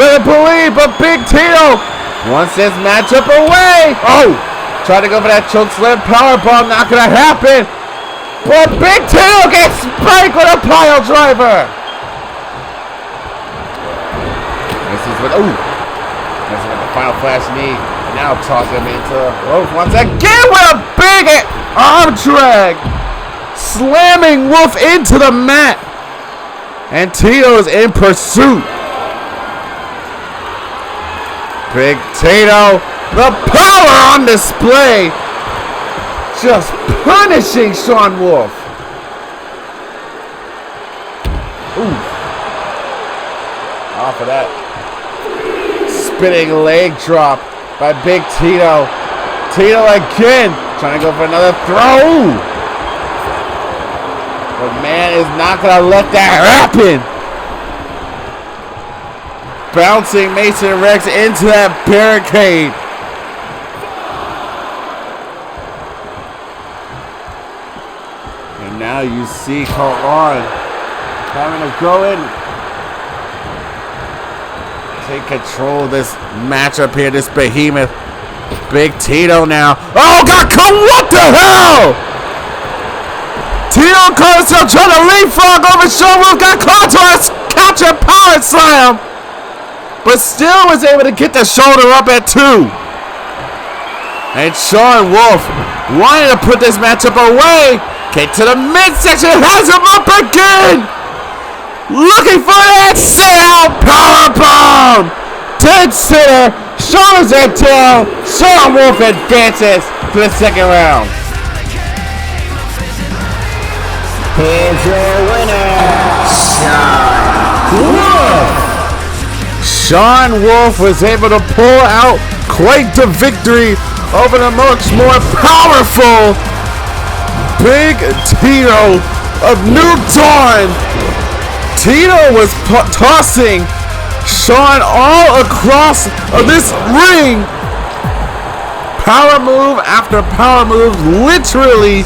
Better believe, but Big Tito wants this matchup away. Oh, tried to go for that choke slam powerbomb. Not going to happen. But Big Tito gets spiked with a pile driver. This is with the final flash knee. And now toss him into the Wolf once again with a big arm drag. Slamming Wolf into the mat. And Tito's in pursuit. Big Tito, the power on display. Just punishing Sean Wolf. Ooh. Off of that spinning leg drop by Big Tito. Tito again, trying to go for another throw. But man is not going to let that happen. Bouncing Mason Rex into that barricade. And now you see Karan having to go in, take control of this matchup here, this behemoth. Big Tito now. Oh God, what the hell? Tito caught himself trying to leapfrog over Sean Wolf, got caught to a counter power slam, but still was able to get the shoulder up at 2. And Sean Wolf wanted to put this matchup away. Get to the midsection, has him up again. Looking for that sit-out powerbomb. Dead center, shoulders are down. Sean Wolf advances to the second round. Here's your winner, Sean Wolf. Sean Wolf was able to pull out quite the victory over the much more powerful Big Tito of New Dawn. Tito was tossing Sean all across this ring. Power move after power move, literally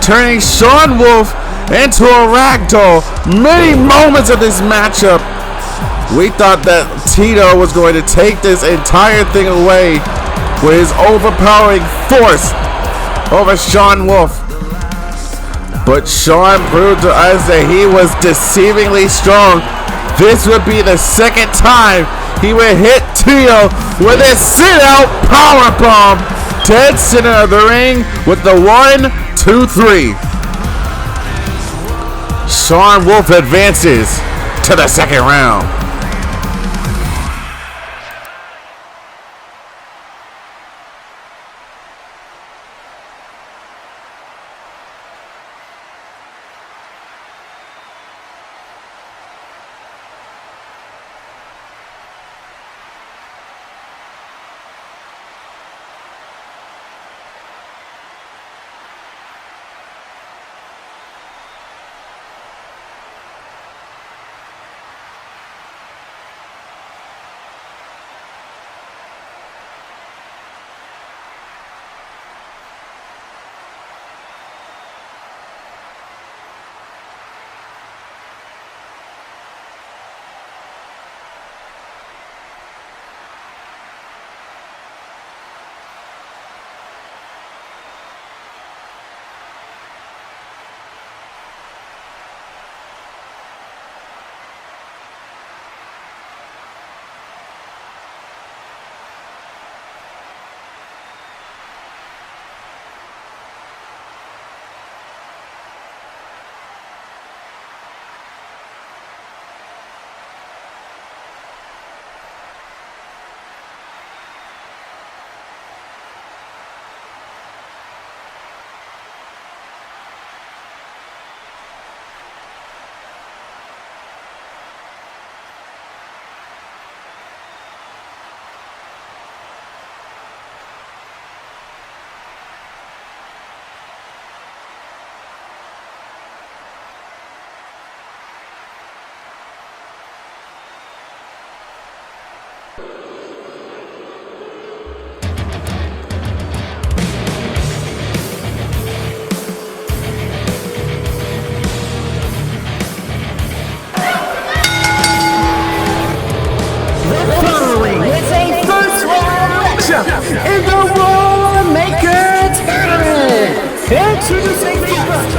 turning Sean Wolf into a ragdoll. Many moments of this matchup, we thought that Tito was going to take this entire thing away with his overpowering force over Sean Wolf. But Sean proved to us that he was deceivingly strong. This would be the second time he would hit Tito with a sit-out powerbomb. Dead center of the ring with the 1, 2, 3. Sean Wolf advances to the second round. matchup in the Warmaker tournament. Introducing first,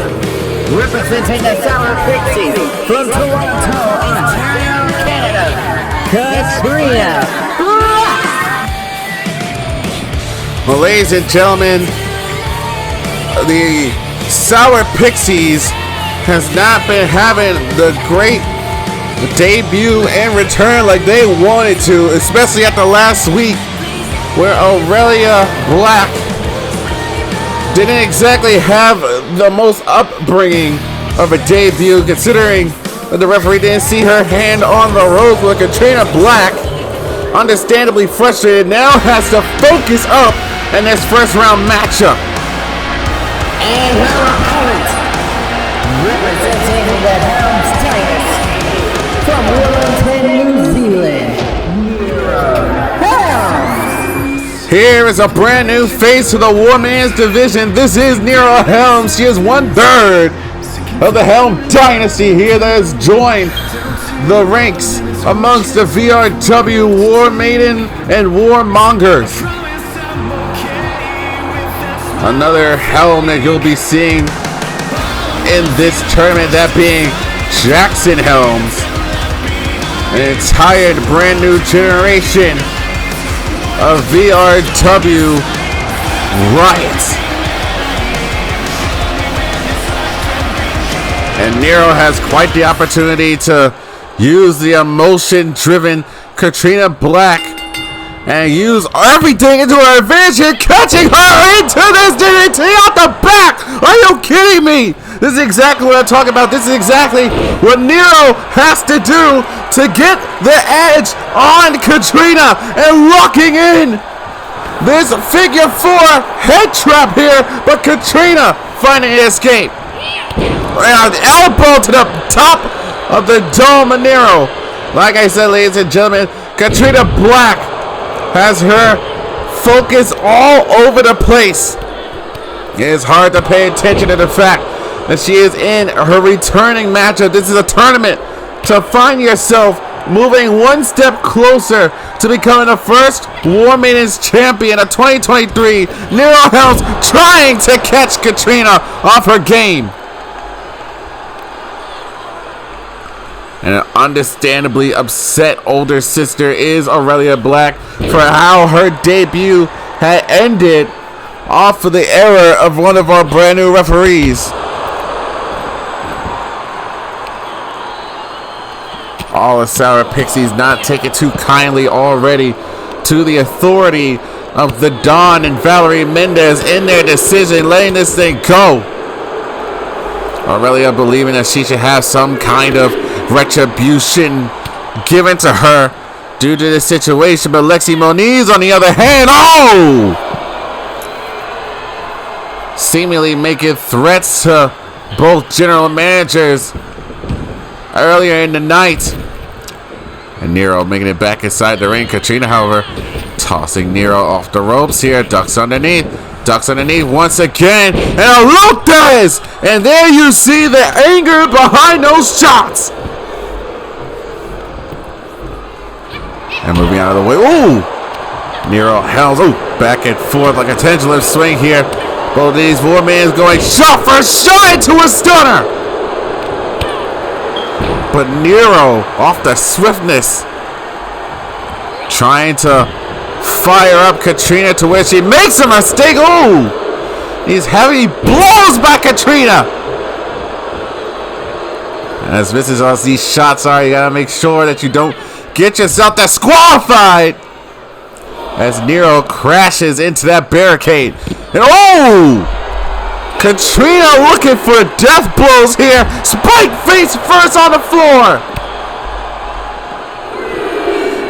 representing the Sour Pixies from Toronto, Ontario, Canada, Katrina. Well, ladies and gentlemen, the Sour Pixies has not been having the great debut and return like they wanted to, especially after last week where Aurelia Black didn't exactly have the most upbringing of a debut, considering that the referee didn't see her hand on the ropes. With Katrina Black, understandably frustrated, now has to focus up in this first round matchup. And her opponent, representing the Helms Dynasty from Wellington, New Zealand, Helms. Here is a brand new face to the Warman's division. This is Nero Helms. She is 1/3 of the Helm Dynasty here that has joined the ranks amongst the VRW War Maiden and Warmongers. Another Helm that you'll be seeing in this tournament, that being Jackson Helms. An entire brand new generation of VRW Riot. And Nero has quite the opportunity to use the emotion-driven Katrina Black and use everything into her advantage here, catching her into this DDT out the back. Are you kidding me? This is exactly what I'm talking about. This is exactly what Nero has to do to get the edge on Katrina and locking in this figure 4 head trap here, but Katrina finding an escape. And elbow to the top of the dome of Nero. Like I said, ladies and gentlemen, Katrina Black has her focus all over the place. It is hard to pay attention to the fact that she is in her returning matchup. This is a tournament to find yourself moving one step closer to becoming the first War Maiden's champion of 2023. Nero Helms trying to catch Katrina off her game. And an understandably upset older sister is Aurelia Black for how her debut had ended off of the error of one of our brand new referees. All the Sour Pixies not taking too kindly already to the authority of the Don and Valerie Mindez in their decision, letting this thing go. Aurelia believing that she should have some kind of retribution given to her due to this situation, but Lexi Moniz on the other hand, seemingly making threats to both general managers earlier in the night. And Nero making it back inside the ring. Katrina, however, tossing Nero off the ropes here, ducks underneath once again, and a Lopez! And there you see the anger behind those shots. And moving out of the way. Ooh! Nero Helms. Ooh! Back and forth like a pendulum swing here. Both of these War Maidens going shot for shot into a stunner. But Nero, off the swiftness, trying to fire up Katrina to where she makes a mistake. Ooh! These heavy blows by Katrina. As vicious as these shots are, you gotta make sure that you don't get yourself disqualified. As Nero crashes into that barricade. And Katrina looking for death blows here. Spike face first on the floor.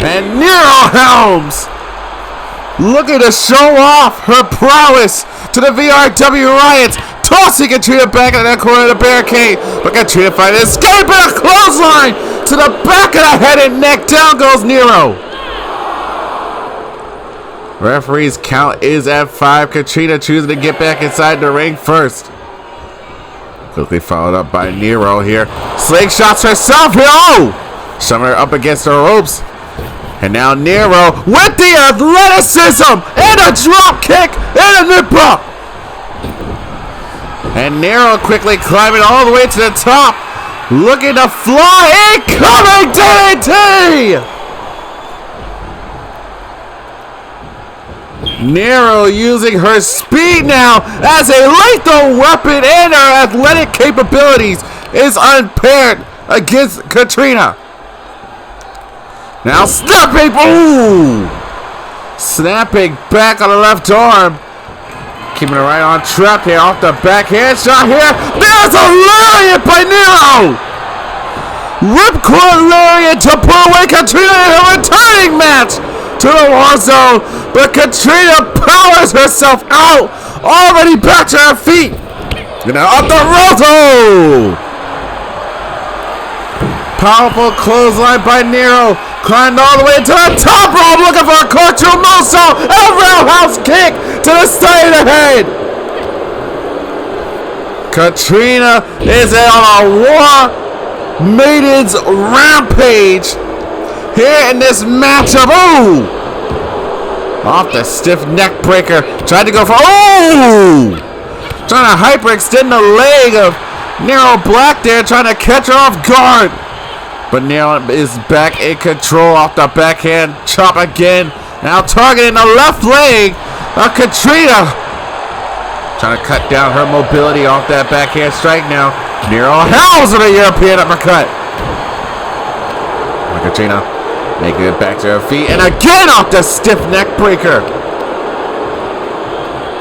And Nero Helms looking to show off her prowess to the VRW Riots. Tossing Katrina back in that corner of the barricade. But Katrina finds an escape and a clothesline to the back of the head and neck. Down goes Nero. Referee's count is at 5. Katrina choosing to get back inside the ring first. Quickly followed up by Nero here. Slingshots herself here. Shoving her up against the ropes. And now Nero with the athleticism and a drop kick and a nip up. And Nero quickly climbing all the way to the top. Looking to fly. Incoming DDT! Nero using her speed now as a lethal weapon, and her athletic capabilities is unpaired against Katrina. Now snapping, ooh! Snapping back on the left arm. Keeping it right on track here off the backhand shot here. There's a lariat by Nero! Ripcord lariat to put away Katrina in her returning match to the Warzone, but Katrina powers herself out, already back to her feet. And now up the roto! Powerful clothesline by Nero, climbed all the way to the top rope, looking for a cartoon moonsault, and a roundhouse kick to the side of the head. Katrina is on a War Maiden's rampage here in this matchup. Ooh! Off the stiff neck breaker. Tried to go for, ooh! Trying to hyperextend the leg of Nero Black there, trying to catch her off guard. But Nero is back in control off the backhand chop again. Now targeting the left leg of Katrina. Trying to cut down her mobility off that backhand strike now. Nero howls with a European uppercut. Katrina making it back to her feet, and again off the stiff neck breaker.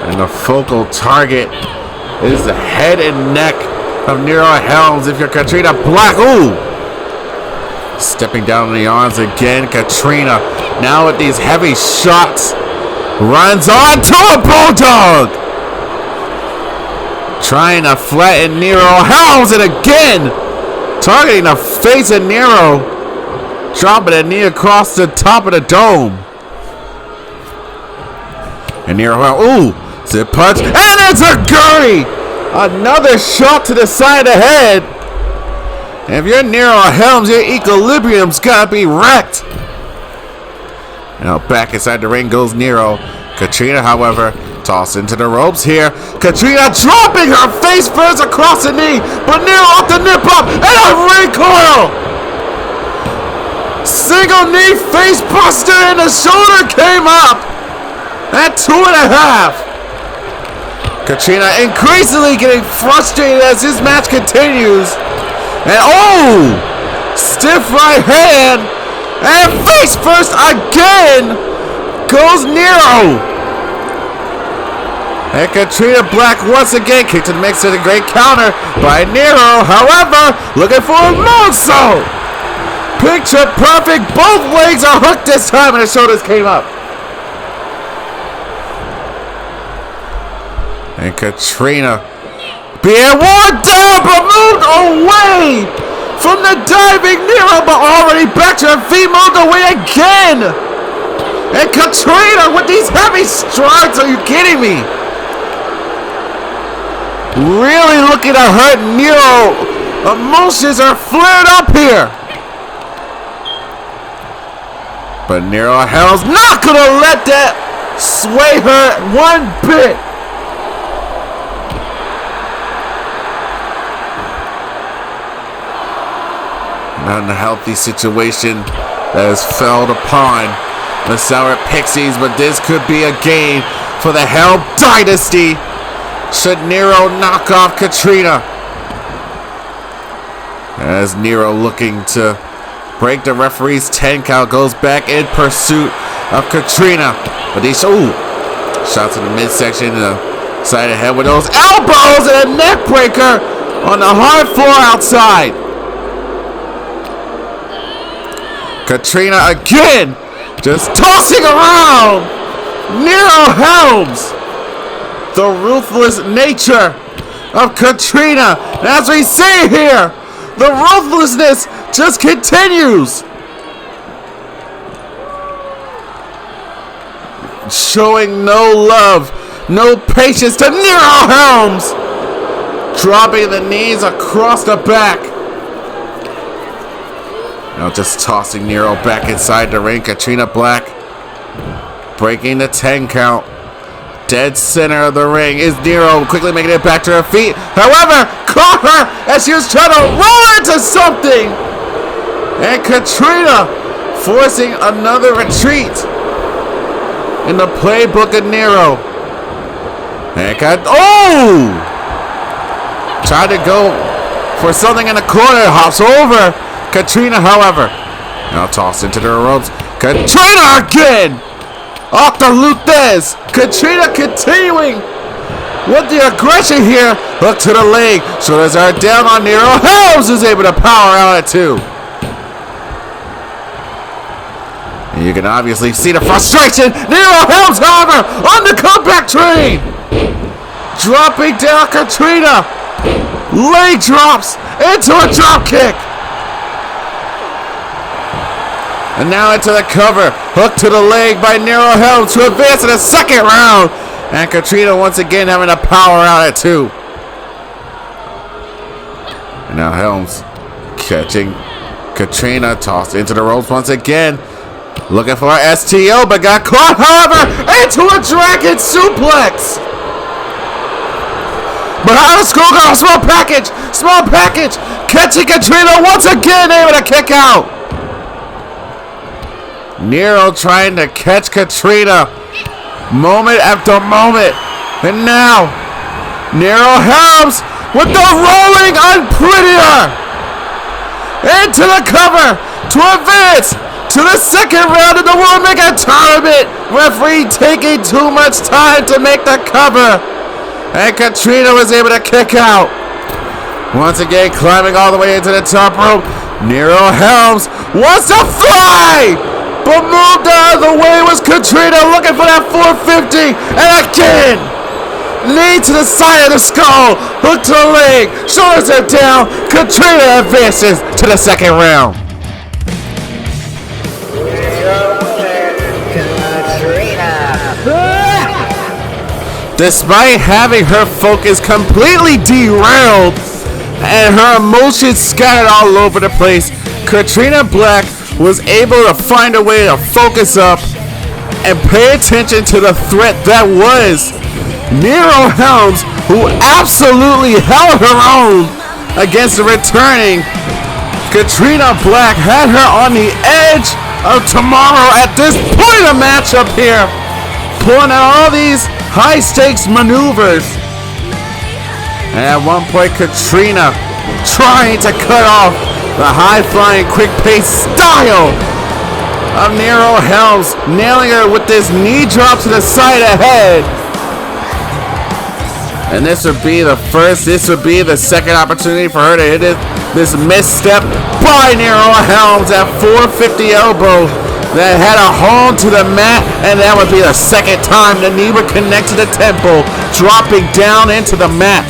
And the focal target is the head and neck of Nero Helms if you're Katrina Black. Ooh! Stepping down on the arms again, Katrina now with these heavy shots. Runs on to a bulldog! Trying to flatten Nero Helms, and again targeting the face of Nero. Dropping a knee across the top of the dome. And Nero, ooh, zip punch, and it's a Guri! Another shot to the side of the head. And if you're Nero Helms, your equilibrium's gotta be wrecked. Now back inside the ring goes Nero. Katrina, however, tossed into the ropes here. Katrina dropping her face first across the knee, but Nero off the nip up, and a recoil! Single knee face buster, and the shoulder came up at 2.5. Katrina increasingly getting frustrated as this match continues. And oh! Stiff right hand, and face first again goes Nero. And Katrina Black once again kicked to the mix with a great counter by Nero. However, looking for a moonsault. Picture perfect. Both legs are hooked this time, and the shoulders came up. And Katrina being worn down, but moved away from the diving Nero, but already back to her feet, moved away again. And Katrina with these heavy strides, are you kidding me? Really looking to hurt Nero. Emotions are flared up here. But Nero Hell's not gonna let that sway her one bit. Not in a healthy situation that is felled upon the Sour Pixies, but this could be a game for the Hell Dynasty should Nero knock off Katrina. As Nero looking to break the referee's 10 count, goes back in pursuit of Katrina. But these shots in the midsection, the side of the head with those elbows, and a neck breaker on the hard floor outside. Katrina again, just tossing around Nero Helms. The ruthless nature of Katrina. And as we see here, the ruthlessness just continues. Showing no love, no patience to Nero Helms. Dropping the knees across the back. Now just tossing Nero back inside the ring. Katrina Black breaking the 10 count. Dead center of the ring is Nero, quickly making it back to her feet. However, caught her as she was trying to roll into something. And Katrina forcing another retreat in the playbook of Nero. And tried to go for something in the corner, hops over Katrina, however. Now tossed into the ropes. Katrina again! Off the Luthez. Katrina continuing with the aggression here. Hook to the leg. Shoulders are down on Nero. Helms is able to power out at 2. And you can obviously see the frustration. Nero Helms, however, on the comeback train. Dropping down Katrina. Leg drops into a drop kick. And now into the cover. Hook to the leg by Nero Helms to advance to the second round. And Katrina once again having a power out at 2. And now Helms catching Katrina. Tossed into the ropes once again. Looking for an STO, but got caught, however, into a dragon suplex. But how the schoolgirl, small package, catching Katrina once again, able to kick out. Nero trying to catch Katrina moment after moment. And now, Nero Helms with the rolling unprettier into the cover to advance to the second round of the Warmaker tournament. Referee taking too much time to make the cover. And Katrina was able to kick out. Once again, climbing all the way into the top rope. Nero Helms wants to fly! But moved out of the way was Katrina, looking for that 450. And again, knee to the side of the skull. Hook to the leg. Shoulders are down. Katrina advances to the second round. Despite having her focus completely derailed and her emotions scattered all over the place, Katrina Black was able to find a way to focus up and pay attention to the threat that was Nero Helms, who absolutely held her own against the returning Katrina Black. Had her on the edge of tomorrow at this point of matchup here, pulling out all these high stakes maneuvers. And at one point, Katrina trying to cut off the high-flying, quick-paced style of Nero Helms, nailing her with this knee drop to the side of the head. And this would be the second opportunity for her to hit this misstep by Nero Helms at 450 elbow that had a home to the mat, and that would be the second time the knee would connect to the temple, dropping down into the mat.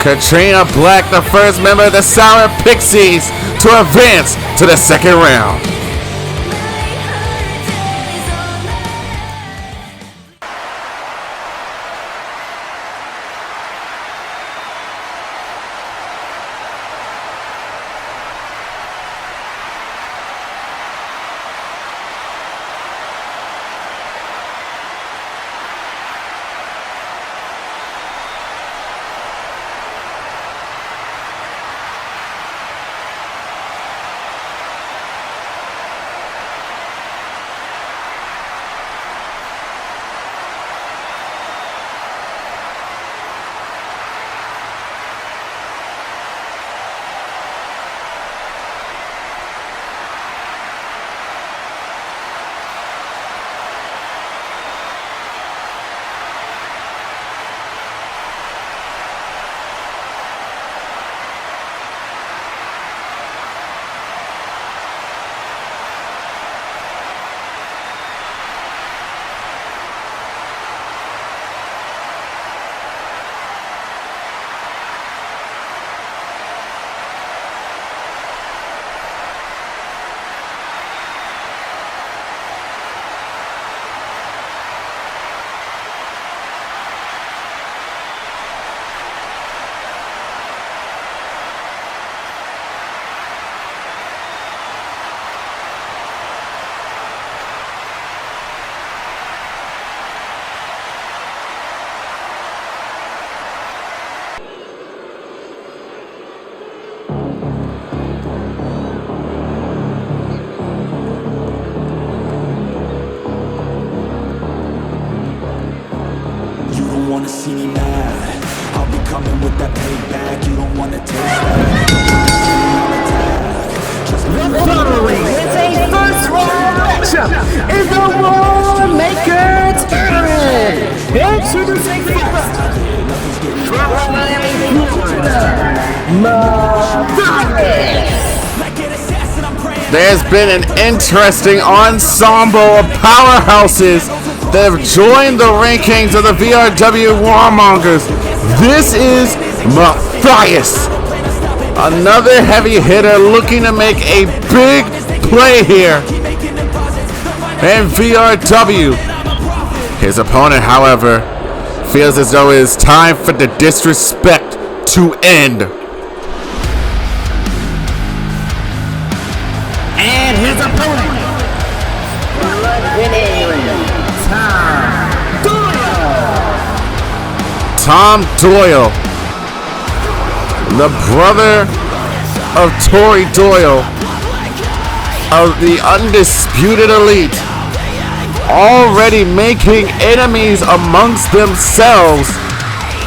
Katrina Black, the first member of the Sour Pixies to advance to the second round. wanna see me mad. I'll be coming with that payback. You don't wanna taste that. The following is a first round matchup in the Warmaker tournament. Introducing first, from Miami, Florida, Mindez. There's been an interesting ensemble of powerhouses that have joined the rankings of the VRW Warmongers. This is Matthias, another heavy hitter looking to make a big play here in VRW. His opponent, however, feels as though it is time for the disrespect to end. And his opponent, Tom Doyle, the brother of Tori Doyle of the Undisputed Elite, already making enemies amongst themselves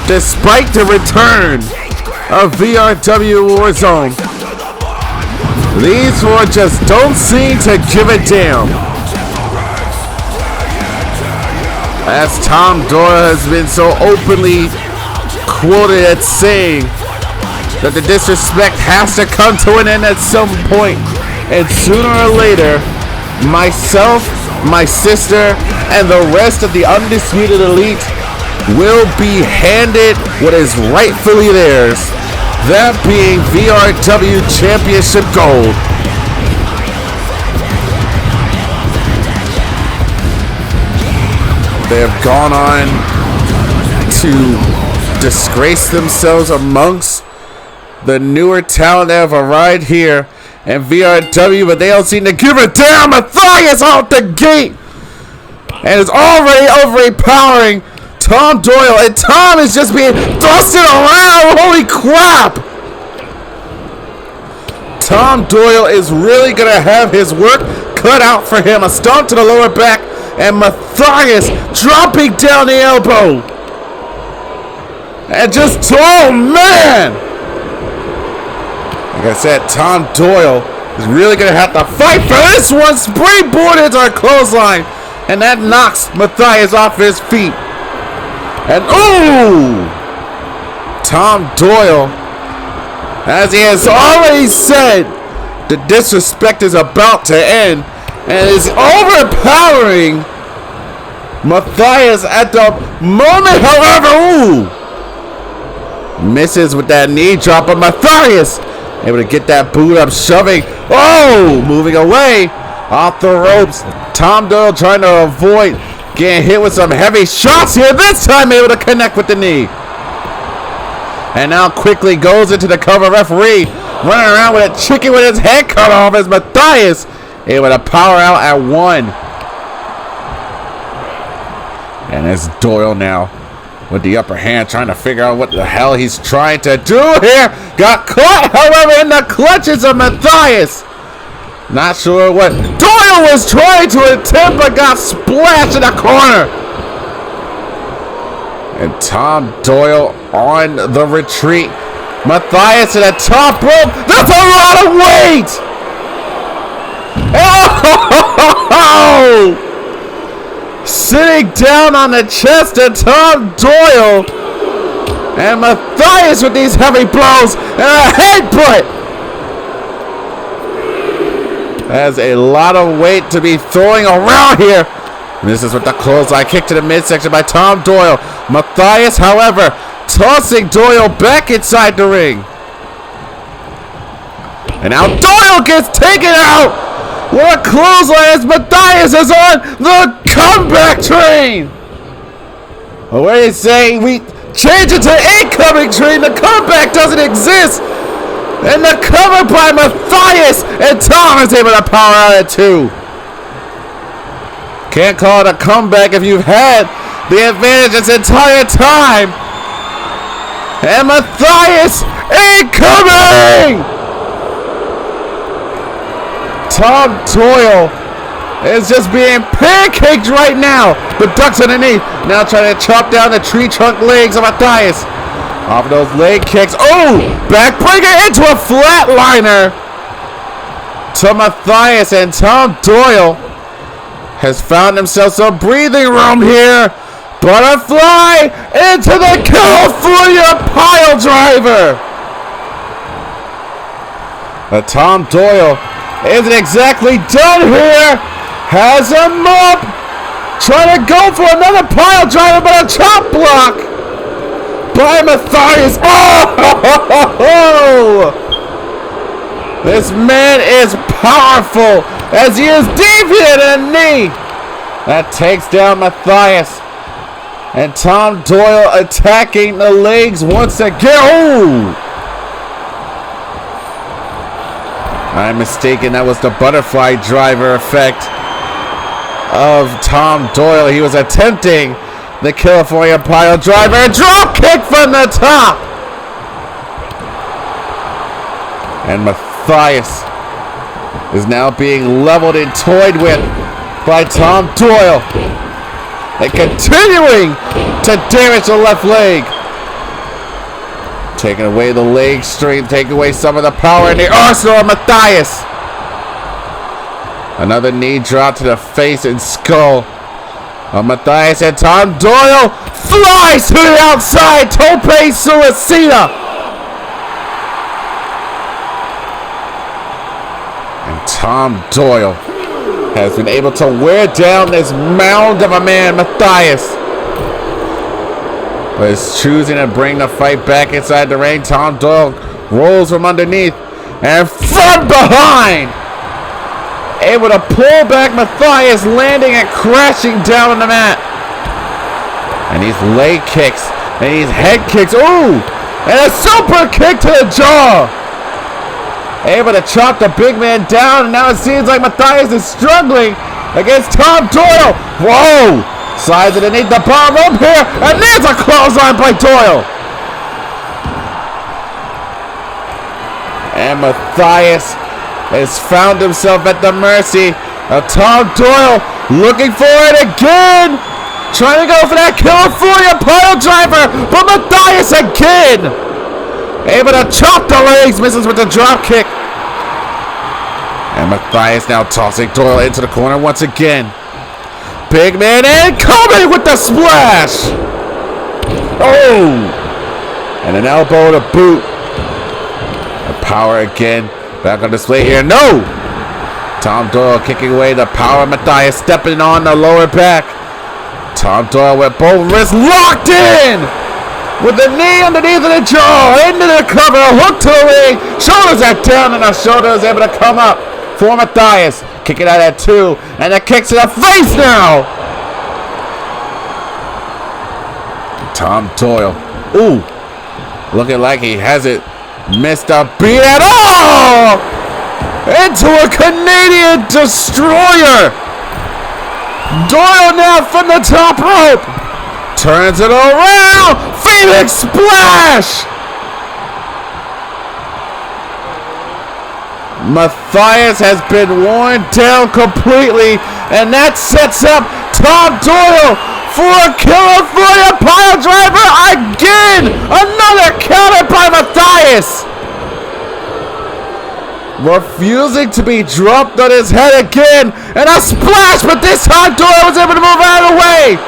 despite the return of VRW Warzone. These four just don't seem to give a damn. As Tom Doyle has been so openly quoted as saying that the disrespect has to come to an end at some point, and sooner or later, myself, my sister, and the rest of the Undisputed Elite will be handed what is rightfully theirs, that being VRW Championship Gold. They have gone on to disgrace themselves amongst the newer talent that have arrived here in VRW, but they don't seem to give a damn. Matthias out the gate and is already overpowering Tom Doyle, and Tom is just being thrusted around. Holy crap! Tom Doyle is really gonna have his work cut out for him. A stomp to the lower back, and Matthias dropping down the elbow. And just, oh man! Like I said, Tom Doyle is really gonna have to fight for this one. Springboard into a clothesline, and that knocks Matthias off his feet. And ooh! Tom Doyle, as he has already said, the disrespect is about to end, and is overpowering Matthias at the moment. However, ooh! Misses with that knee drop, but Matthias able to get that boot up, shoving. Oh! Moving away off the ropes. Tom Doyle trying to avoid getting hit with some heavy shots here. This time able to connect with the knee. And now quickly goes into the cover. Referee running around with a chicken with his head cut off as Matthias able to power out at one. And it's Doyle now with the upper hand, trying to figure out what the hell he's trying to do here. Got caught, however, in the clutches of Matthias. Not sure what Doyle was trying to attempt, but got splashed in the corner. And Tom Doyle on the retreat. Matthias to the top rope. That's a lot of weight. Oh! Sitting down on the chest of Tom Doyle. And Matthias with these heavy blows and a headbutt. Has a lot of weight to be throwing around here. This is with the clothesline kick to the midsection by Tom Doyle. Matthias, however, tossing Doyle back inside the ring. And now Doyle gets taken out. What a clothesline as Matthias is on the comeback train. Well, what are you saying? We change it to incoming train. The comeback doesn't exist. And the cover by Matthias, and Tom is able to power out at two. Can't call it a comeback if you've had the advantage this entire time. And Matthias incoming! Tom Doyle is just being pancaked right now but ducks underneath. Now trying to chop down the tree trunk legs of Matthias. Off of those leg kicks. Oh! Backbreaker into a flatliner to Matthias, and Tom Doyle has found himself some breathing room here. Butterfly into the California pile driver. But Tom Doyle isn't exactly done here. Has him up. Trying to go for another pile driver, but a chop block by Matthias. Oh! This man is powerful as he is deviant in a knee. That takes down Matthias. And Tom Doyle attacking the legs once again. Oh! I'm mistaken. That was the butterfly driver effect of Tom Doyle. He was attempting the California pile driver. Drop kick from the top. And Matthias is now being leveled and toyed with by Tom Doyle. And continuing to damage the left leg. Taking away the leg strength, taking away some of the power in the arsenal of Matthias. Another knee drop to the face and skull of Matthias, and Tom Doyle flies to the outside. Tope suicida. And Tom Doyle has been able to wear down this mound of a man, Matthias. But is choosing to bring the fight back inside the ring. Tom Doyle rolls from underneath and from behind. Able to pull back Matthias, landing and crashing down on the mat. And these leg kicks and these head kicks. Ooh! And a super kick to the jaw. Able to chop the big man down, and now it seems like Matthias is struggling against Tom Doyle. Whoa! Slides underneath the bottom rope here, and there's a clothesline by Doyle. And Matthias has found himself at the mercy of Tom Doyle, looking for it again. Trying to go for that California pile driver, but Matthias again. Able to chop the legs, misses with the drop kick. And Matthias now tossing Doyle into the corner once again. Big man and coming with the splash. Oh! And an elbow to boot. The power again. Back on display here. No! Tom Doyle kicking away the power. Matthias stepping on the lower back. Tom Doyle with both wrists locked in. With the knee underneath of the jaw. Into the cover. Hook to the ring. Shoulders are down, and the shoulder is able to come up for Matthias. Kick it out at 2. And a kick to the face now. Tom Doyle. Ooh. Looking like he hasn't missed a beat at all. Into a Canadian destroyer. Doyle now from the top rope. Turns it around. Phoenix splash. Matthias has been worn down completely, and that sets up Tom Doyle for a California pile driver again. Another counter by Matthias. Refusing to be dropped on his head again, and a splash, but this time Doyle was able to move out of the way.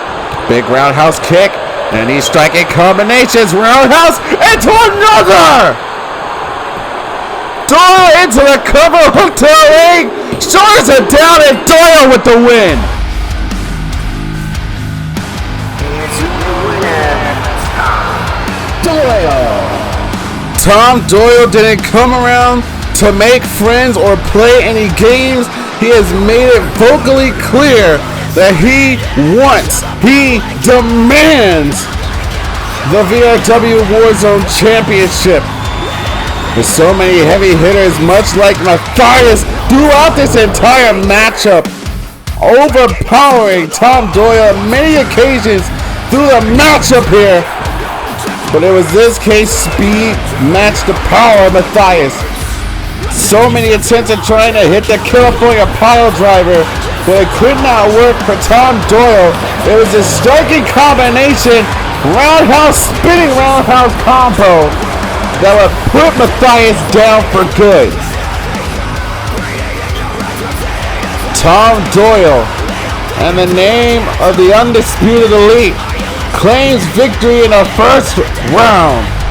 Big roundhouse kick, and he's striking combinations. Roundhouse into another. Doyle into the cover, hook to the ring. Shoulders are down, and Doyle with the win. Tom Doyle didn't come around to make friends or play any games. He has made it vocally clear that he wants, he demands the VRW Warzone Championship. With so many heavy hitters, much like Matthias, throughout this entire matchup, overpowering Tom Doyle on many occasions through the matchup here. But it was this case, speed matched the power of Matthias. So many attempts at trying to hit the California pile driver, but it could not work for Tom Doyle. It was a striking combination, spinning roundhouse combo that would put Matthias down for good. Tom Doyle, and the name of the Undisputed Elite, claims victory in the first round.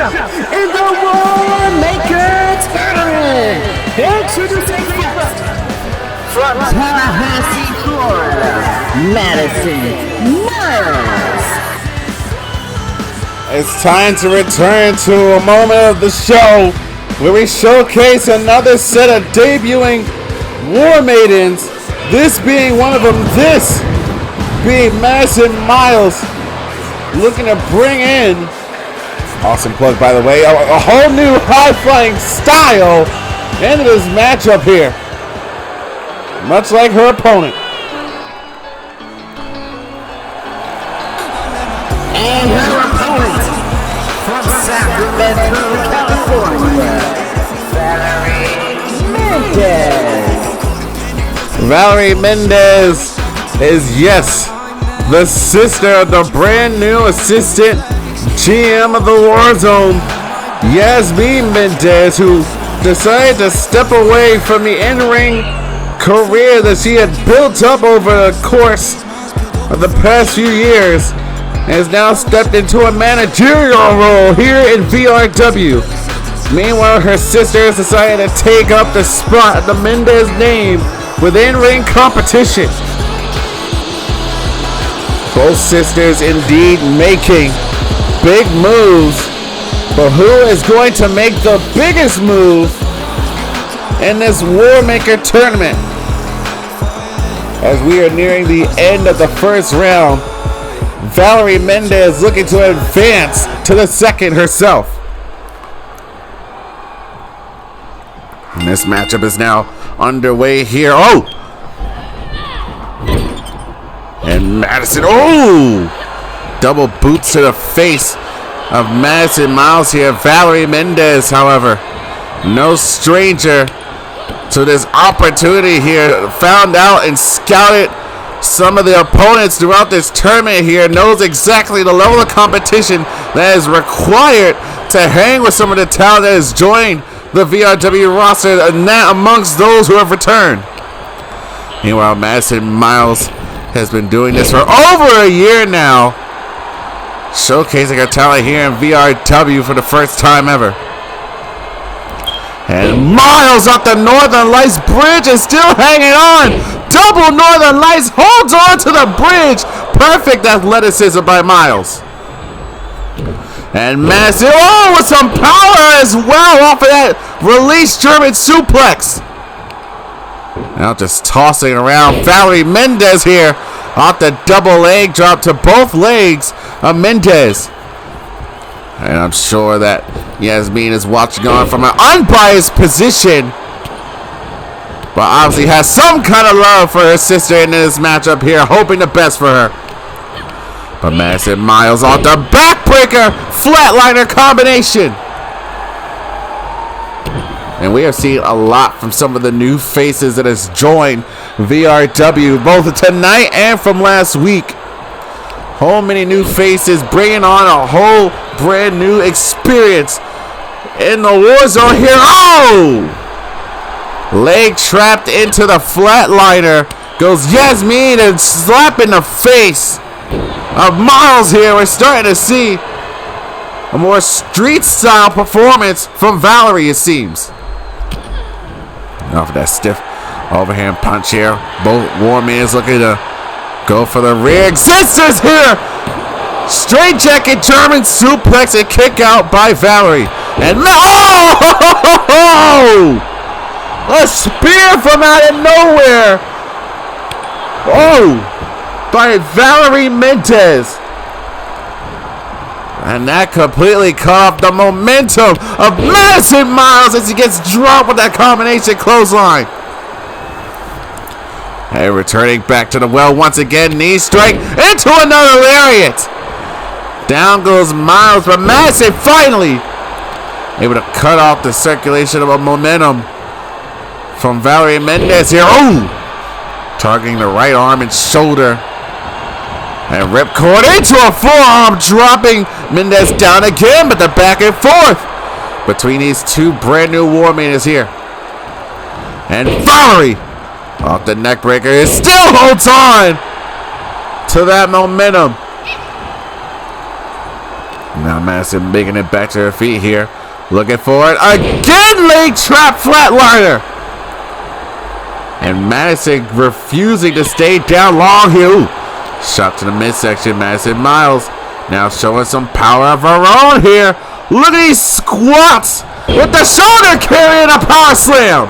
in the Warmaker tournament. Introducing first, from Tallahassee, Florida, Madison Miles. It's time to return to a moment of the show where we showcase another set of debuting War Maidens. This being one of them, this being Madison Miles, looking to bring in, awesome plug by the way, a whole new high-flying style into this matchup here. Much like her opponent. And her opponent, from Sacramento, California, Valerie Mindez is, yes, the sister of the brand new assistant GM of the Warzone, Yasmine Mindez, who decided to step away from the in-ring career that she had built up over the course of the past few years, and has now stepped into a managerial role here in VRW. Meanwhile, her sister has decided to take up the spot of the Mindez name with in-ring competition. Both sisters indeed making big moves, but who is going to make the biggest move in this Warmaker tournament? As we are nearing the end of the first round, Valerie Mindez looking to advance to the second herself. This matchup is now underway here. Oh! And Madison, oh! Double boots to the face of Madison Miles here. Valerie Mindez, however, no stranger to this opportunity here. Found out and scouted some of the opponents throughout this tournament here. Knows exactly the level of competition that is required to hang with some of the talent that has joined the VRW roster, and that amongst those who have returned. Meanwhile, Madison Miles has been doing this for over a year now, showcasing her talent here in VRW for the first time ever. And Miles off the Northern Lights bridge is still hanging on. Double Northern Lights holds on to the bridge. Perfect athleticism by Miles. And Madison, oh, with some power as well off of that release German suplex. Now just tossing around Valerie Mindez here off the double leg drop to both legs of Mindez. And I'm sure that Yasmine is watching on from an unbiased position, but obviously has some kind of love for her sister in this matchup here, hoping the best for her. But Madison Miles off the backbreaker flatliner combination. And we have seen a lot from some of the new faces that has joined VRW, both tonight and from last week. Whole many new faces bringing on a whole brand new experience in the Warzone here. Oh! Leg trapped into the flatliner. Goes Yasmine and slap in the face of Miles here. We're starting to see a more street style performance from Valerie, it seems. Off of that stiff overhand punch here. Both Warmakers looking to go for the rear. Sisters here. Straight jacket German suplex and kick out by Valerie. And oh! A spear from out of nowhere. Oh! By Valerie Mindez. And that completely cut off the momentum of Madison Miles as he gets dropped with that combination clothesline. And returning back to the well once again. Knee strike into another lariat. Down goes Miles, but Madison finally able to cut off the circulation of a momentum from Valerie Mindez here. Oh! Targeting the right arm and shoulder. And ripcord into a forearm, dropping Mindez down again, but they're back and forth between these two brand new Warmakers here. And Valerie off the neck breaker, it still holds on to that momentum. Now Madison making it back to her feet here. Looking for it. Again, leg trap flatliner. And Madison refusing to stay down long here. Ooh. Shot to the midsection. Madison Miles now showing some power of her own here. Look at these squats with the shoulder carrying a power slam.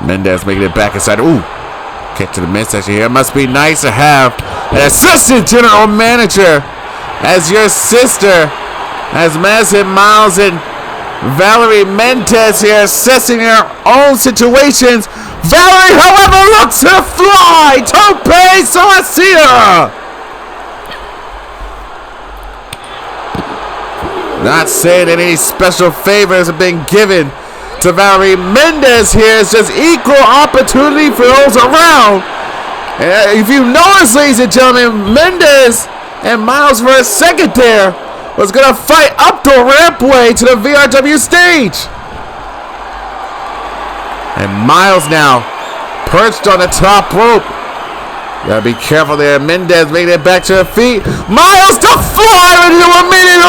Mindez making it back inside. Ooh. Kick to the midsection here. Must be nice to have an assistant general manager as your sister, as Madison Miles and Valerie Mindez here assessing their own situations. Valerie, however, looks to fly. Tope Celestia. Not saying that any special favors have been given to Valerie Mindez here. It's just equal opportunity for those around. And if you notice, ladies and gentlemen, Mindez and Miles for a second there was going to fight up the rampway to the VRW stage. And Miles now perched on the top rope. Gotta be careful there. Mindez making it back to her feet. Miles to fly into a minute.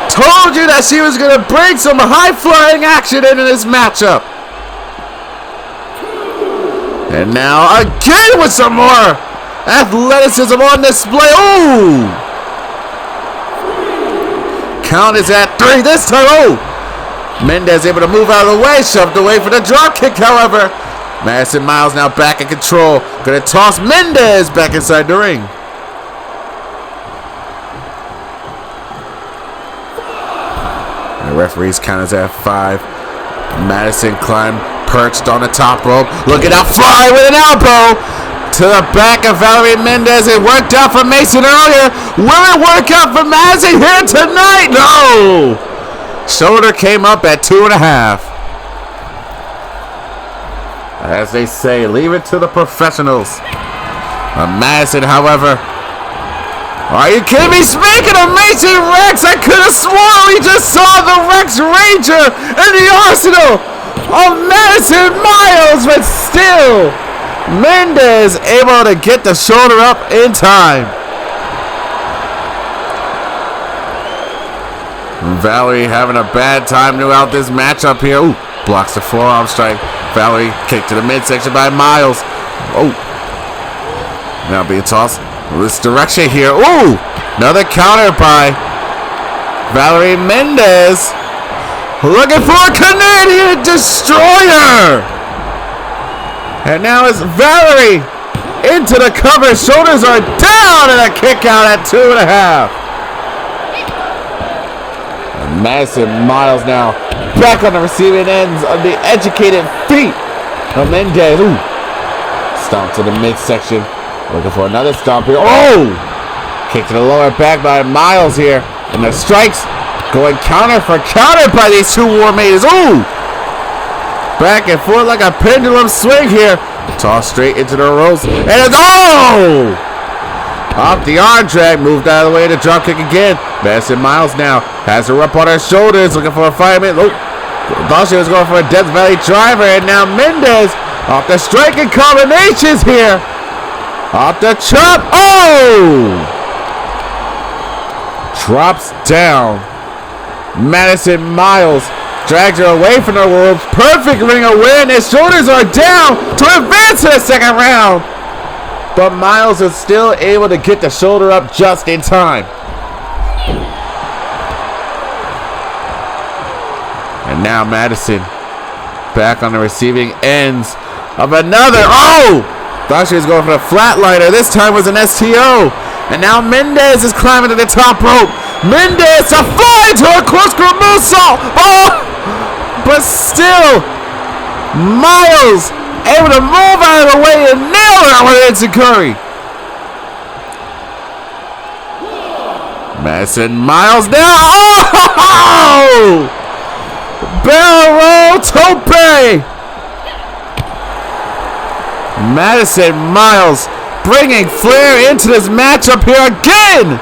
Told you that she was going to bring some high-flying action into this matchup. And now again with some more athleticism on display. Ooh! Count is at 3 this time. Oh! Mindez able to move out of the way. Shoved away for the drop kick, however. Madison Miles now back in control. Gonna toss Mindez back inside the ring. The referee's count is at 5. Madison climbed, perched on the top rope. Look at that fly with an elbow to the back of Valerie Mindez. It worked out for Mason earlier. Will it work out for Madison here tonight? No! Shoulder came up at 2.5. As they say, leave it to the professionals. Madison, however, are you kidding me? Speaking of Mason Rex, I could have sworn we just saw the Rex Ranger in the arsenal of Madison Miles, but still, Mindez able to get the shoulder up in time. Valerie having a bad time throughout this matchup here. Ooh, blocks the forearm strike. Valerie kicked to the midsection by Miles. Oh, now being tossed this direction here. Ooh, another counter by Valerie Mindez. Looking for a Canadian destroyer. And now it's Valerie into the cover. Shoulders are down and a kick out at 2.5. Madison Miles now back on the receiving ends of the educated feet of Mindez. Ooh. Stomp to the midsection. Looking for another stomp here. Oh! Kick to the lower back by Miles here. And the strikes going counter for counter by these two Warmakers. Ooh! Back and forth like a pendulum swing here. Toss straight into the ropes. And it's, oh! Off the arm drag, moved out of the way to drop kick again. Madison Miles now has her up on her shoulders, looking for a fireman. Oh, thought she was going for a Death Valley driver, and now Mindez off the striking combinations here. Off the chop. Oh! Drops down. Madison Miles drags her away from the ropes. Perfect ring awareness. Shoulders are down to advance to the second round. But Miles is still able to get the shoulder up just in time. And now Madison back on the receiving ends of another. Oh! Thought she was going for the flatliner. This time was an STO. And now Mindez is climbing to the top rope. Mindez to fly to a corkscrew moonsault. Oh! But still, Miles able to move out of the way and nail her with instant curry. Madison Miles now. Oh! Barrel roll tope. Madison Miles bringing flair into this matchup here again.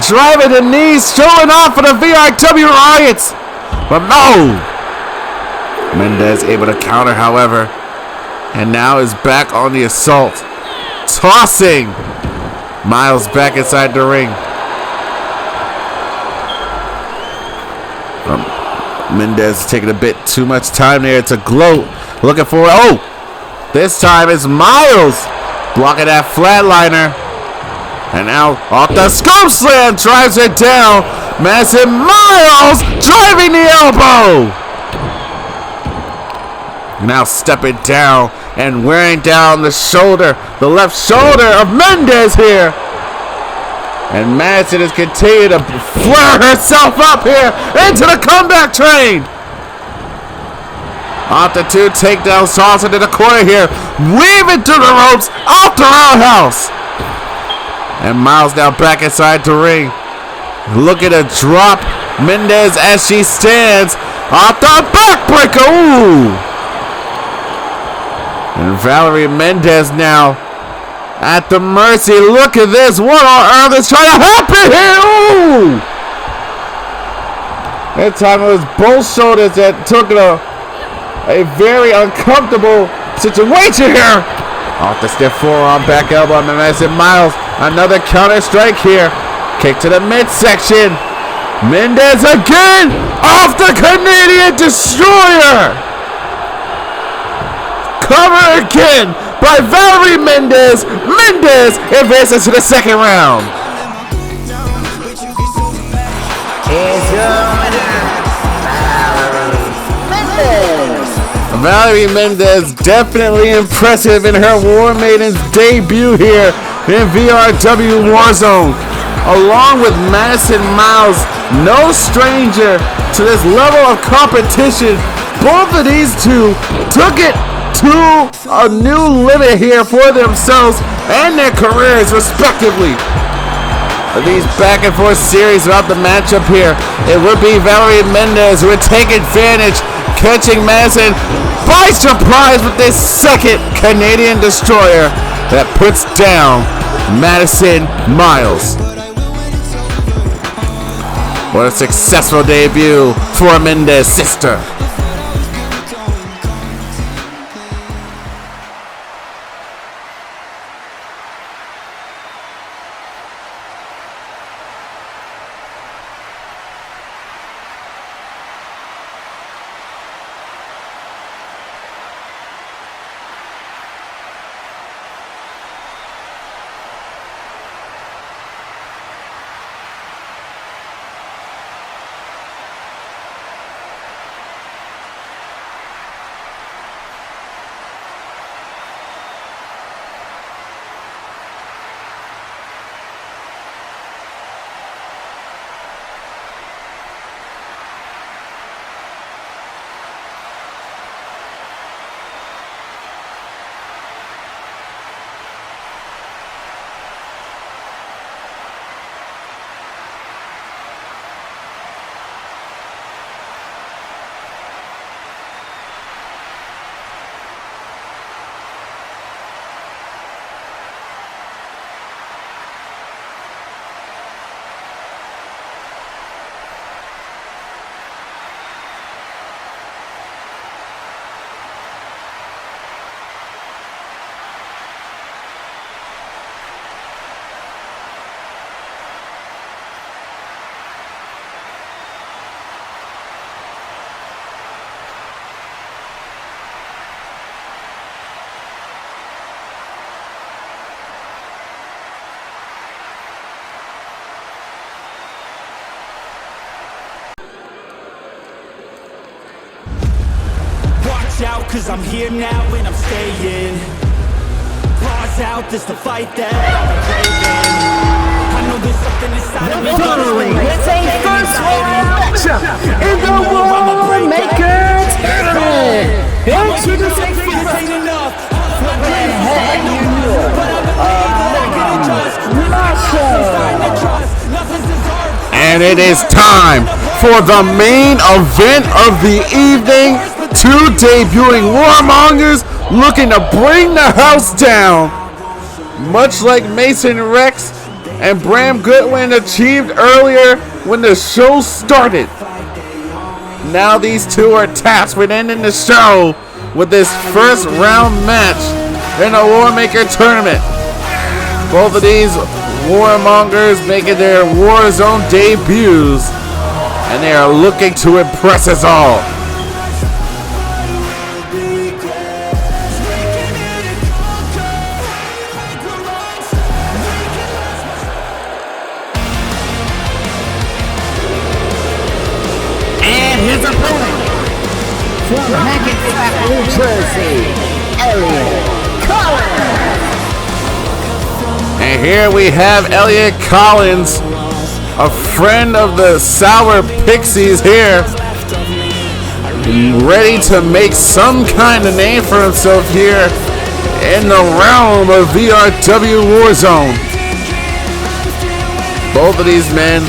Driving the knees, showing off for the VRW Riots. But no. Mindez able to counter, however. And now is back on the assault. Tossing Miles back inside the ring. Mindez taking a bit too much time there to gloat. Looking for, oh! This time it's Miles blocking that flatliner. And now off the scoop slam, drives it down. Madison Miles driving the elbow. Now stepping down and wearing down the shoulder, the left shoulder of Mindez here. And Madison is continuing to flare herself up here into the comeback train. Off the two takedowns, toss into the corner here. Weaving through the ropes, off the roundhouse. And Miles now back inside the ring. Looking to drop Mindez as she stands. Off the backbreaker, ooh. And Valerie Mindez now at the mercy. Look at this. What on earth is trying to happen here? Ooh! That time it was both shoulders that took a very uncomfortable situation here. Off the stiff forearm, back elbow on Madison Miles. Another counter strike here. Kick to the midsection. Mindez again. Off the Canadian Destroyer. Cover again by Valerie Mindez. Mindez advances to the second round. Here's your winner, Valerie Mindez definitely impressive in her War Maidens debut here in VRW Warzone. along with Madison Miles, no stranger to this level of competition. Both of these two took it to a new limit here for themselves and their careers respectively. These back and forth series about the matchup here, it would be VRW Mindez who would take advantage, catching Madison by surprise with this second Canadian destroyer that puts down Madison Miles. What a successful debut for Mindez sister. Out, cause I'm here now and I'm staying. Pause out, this the fight that I've been craving. I know there's something inside of me. Following with a first round matchup in the Warmaker tournament. Introducing and it is time for the main event of the evening. Two debuting warmongers looking to bring the house down. Much like Mason Rex and Bram Goodwin achieved earlier when the show started. Now these two are tasked with ending the show with this first round match in the Warmaker tournament. Both of these warmongers making their Warzone debuts, and they are looking to impress us all. his opponent, from Hackensack, New Jersey, Elliot Collins. And here we have Elliot Collins, a friend of the Sour Pixies here, ready to make some kind of name for himself here in the realm of VRW Warzone. Both of these men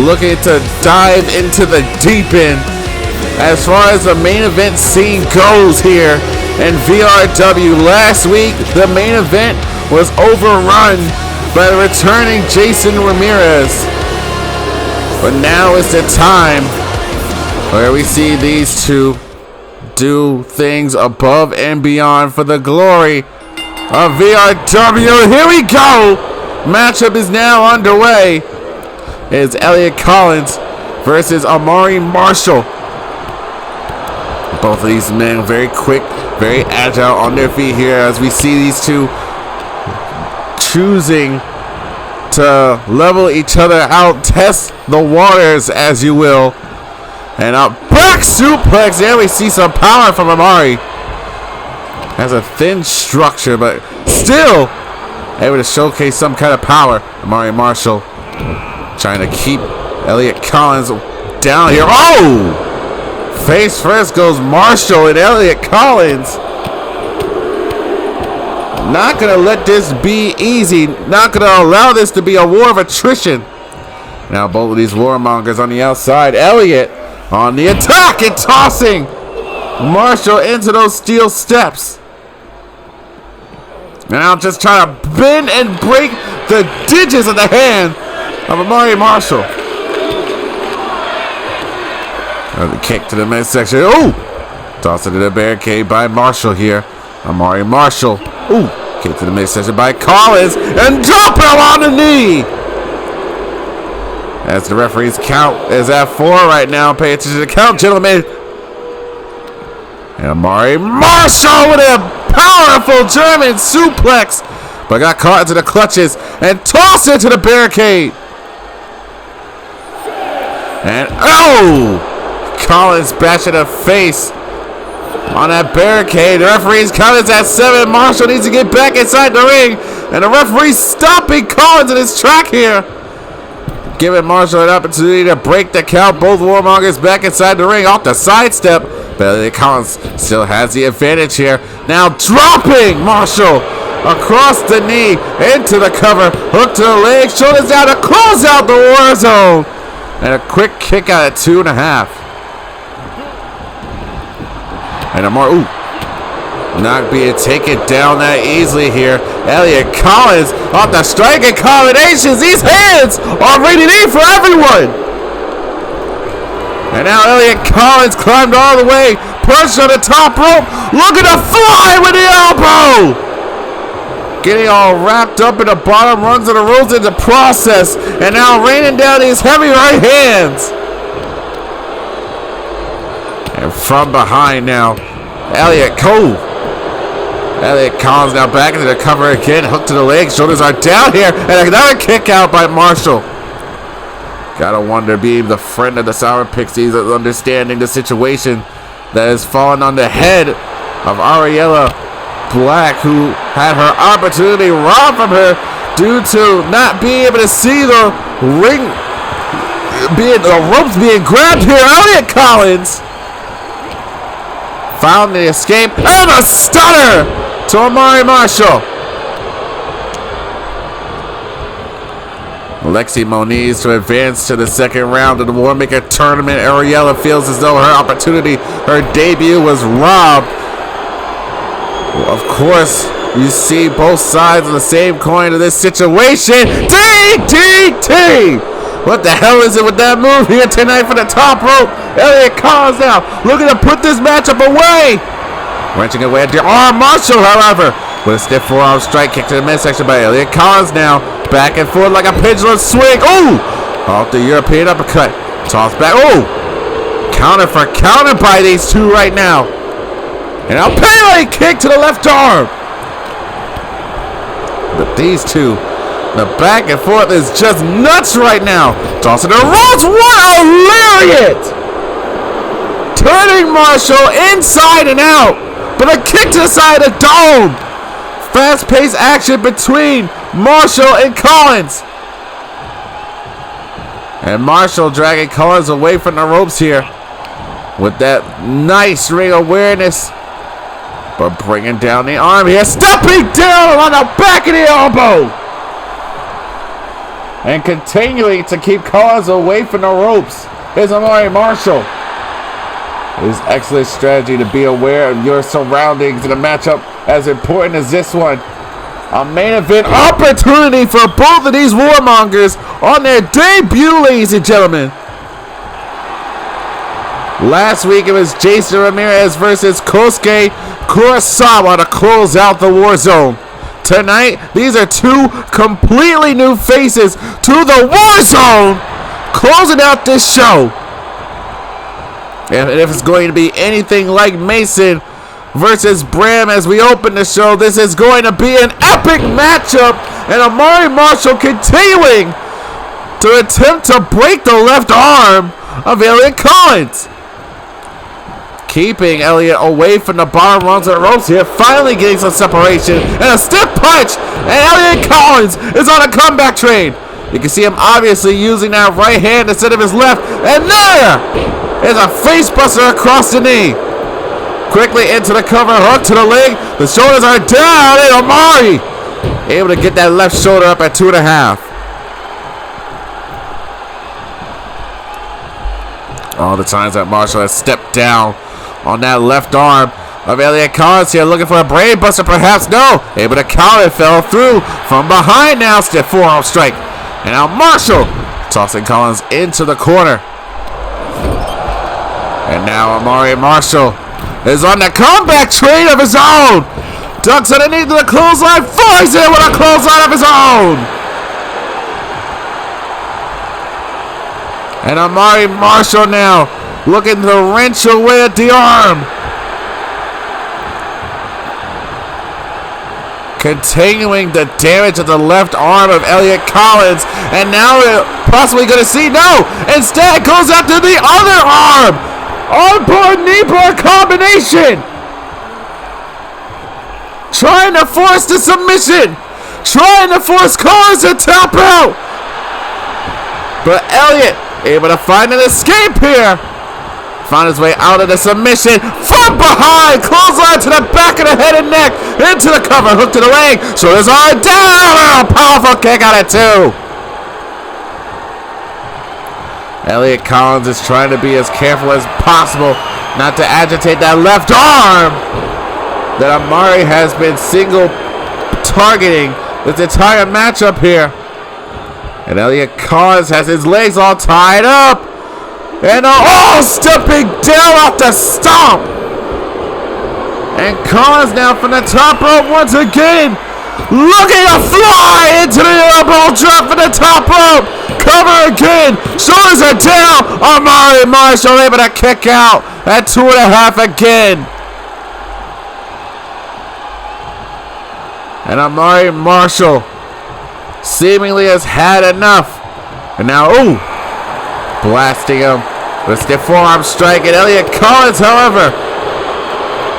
looking to dive into the deep end as far as the main event scene goes here in VRW. Last week, the main event was overrun by the returning Jason Ramirez. But now is the time where we see these two do things above and beyond for the glory of VRW. Here we go. Matchup is now underway. It's Elliot Collins versus Amari Marshall. Both of these men very quick, very agile on their feet here as we see these two choosing to level each other out, test the waters, as you will. And a back suplex. There we see some power from Amari. Has a thin structure, but still able to showcase some kind of power. Amari Marshall Trying to keep Elliot Collins down here. Oh! Face first goes Marshall and Elliot Collins. Not going to let this be easy. Not going to allow this to be a war of attrition. Now both of these warmongers on the outside. Elliot on the attack and tossing Marshall into those steel steps. Now just trying to bend and break the digits of the hand of Amari Marshall. Another kick to the midsection. Ooh! Toss it to the barricade by Marshall here. Amari Marshall. Ooh! Kick to the midsection by Collins. And drop him on the knee! As the referee's count is at 4 right now. Pay attention to the count, gentlemen. And Amari Marshall with a powerful German suplex. But got caught into the clutches and tossed into the barricade. And oh! Collins bashing a face on that barricade. The referee's count is at 7. Marshall needs to get back inside the ring. And the referee's stopping Collins in his track here. Giving Marshall an opportunity to break the count. Both warmongers back inside the ring off the sidestep. But Collins still has the advantage here. Now dropping Marshall across the knee into the cover. Hook to the leg. Shoulders down to close out the war zone. And a quick kick out at 2.5. And Amari, not being taken down that easily here. Elliot Collins off the striking combinations. These hands are rated E for everyone. And now Elliot Collins climbed all the way, pushed on the top rope, looking to fly with the elbow. Getting all wrapped up in the bottom rungs of the ropes in the process, and now raining down these heavy right hands. And from behind now, Elliot Collins now back into the cover again. Hook to the leg. Shoulders are down here. And another kick out by Marshall. Gotta wonder, being the friend of the Sour Pixies, understanding the situation that has fallen on the head of Ariella Black, who had her opportunity robbed from her due to not being able to see the ring, the ropes being grabbed here. Elliot Collins found the escape and a stunner to Amari Marshall. Lexi Moniz to advance to the second round of the Warmaker tournament. Ariella feels as though her opportunity, her debut, was robbed. Well, of course, you see both sides of the same coin of this situation. DDT! What the hell is it with that move here tonight for the top rope? Elliot Collins now looking to put this matchup away. Wrenching away at the arm. Marshall, however, with a stiff forearm strike kick to the midsection by Elliot Collins now. Back and forth like a pendulum swing. Ooh! Off the European uppercut. Toss back. Ooh! Counter for counter by these two right now. And a penalty kick to the left arm. But these two, the back and forth is just nuts right now. Tossing the ropes. What a lariat! Turning Marshall inside and out. But a kick to the side of the dome. Fast-paced action between Marshall and Collins. And Marshall dragging Collins away from the ropes here with that nice ring awareness. But bringing down the arm here. Stepping down on the back of the elbow. And continuing to keep Collins away from the ropes is Amari Marshall. It is excellent strategy to be aware of your surroundings in a matchup as important as this one. A main event opportunity for both of these warmongers on their debut, ladies and gentlemen. Last week it was Jason Ramirez versus Kosuke Kurosawa to close out the war zone. Tonight, these are two completely new faces to the war zone, closing out this show. And if it's going to be anything like Mason versus Bram as we open the show, this is going to be an epic matchup. And Amari Marshall continuing to attempt to break the left arm of Elliot Collins. Keeping Elliot away from the bottom rungs of the ropes here. Finally getting some separation. And a stiff punch. And Elliot Collins is on a comeback train. You can see him obviously using that right hand instead of his left. And there is a face buster across the knee. Quickly into the cover, hook to the leg. The shoulders are down, and Omari able to get that left shoulder up at 2.5. All the times that Marshall has stepped down on that left arm of Elliot Collins here, looking for a brain buster perhaps. No, able to counter, fell through from behind now. Stiff forearm strike. And now Marshall tossing Collins into the corner. And now Amari Marshall is on the comeback train of his own. Ducks underneath the clothesline, flies in with a clothesline of his own. And Amari Marshall now looking to wrench away at the arm. Continuing the damage of the left arm of Elliot Collins. And now we're possibly going to see, no, instead goes after the other arm. Arm-bar, knee-bar combination. Trying to force the submission. Trying to force Collins to tap out. But Elliot able to find an escape here. Found his way out of the submission. From behind. Clothesline to the back of the head and neck. Into the cover. Hook to the leg. Shoulders are down. Powerful kick out of 2. Elliot Collins is trying to be as careful as possible not to agitate that left arm that Amari has been single targeting this entire matchup here. And Elliot Collins has his legs all tied up. And stepping down off the stomp. And Collins now from the top rope once again. Looking to fly into the elbow drop from the top rope. Cover again. Shoulders are down. Amari Marshall able to kick out at 2.5 again. And Amari Marshall seemingly has had enough. And now, blasting him with a stiff forearm strike. And Elliot Collins, however,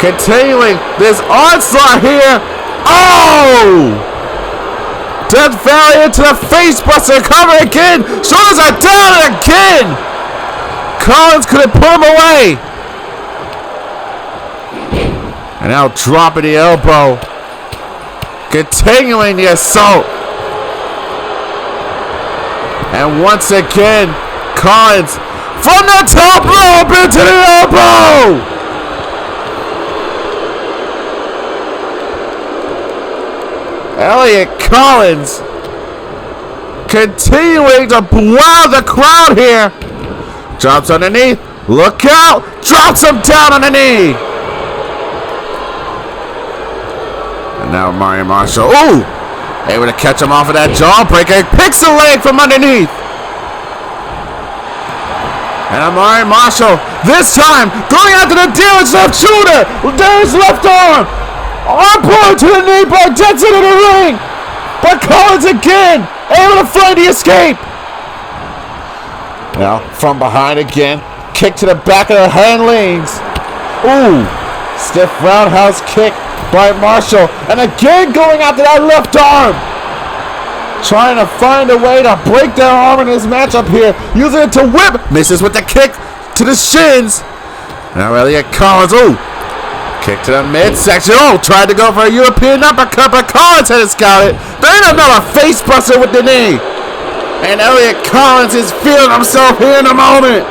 continuing this onslaught here. Death Valley into the face buster. Cover again. Shoulders are down again. Collins couldn't put him away. And now dropping the elbow. Continuing the assault. And once again, Collins from the top rope into the elbow. Elliot Collins continuing to wow the crowd here. Drops underneath. Look out. Drops him down on the knee. And now Amari Marshall. Able to catch him off of that jawbreaker. Picks the leg from underneath. And Amari Marshall, this time, going after the damaged left shoulder. There's left arm. Arm pull to the knee bar. Gets into the ring. But Collins again, able to find the escape. Now, from behind again. Kick to the back of the handlings. Stiff roundhouse kick by Marshall. And again going after that left arm. Trying to find a way to break that arm in this matchup here. Using it to whip. Misses with the kick to the shins. Now Elliot Collins. Kick to the midsection. Tried to go for a European uppercut, but Collins had it scouted. Then another face buster with the knee. And Elliot Collins is feeling himself here in a moment.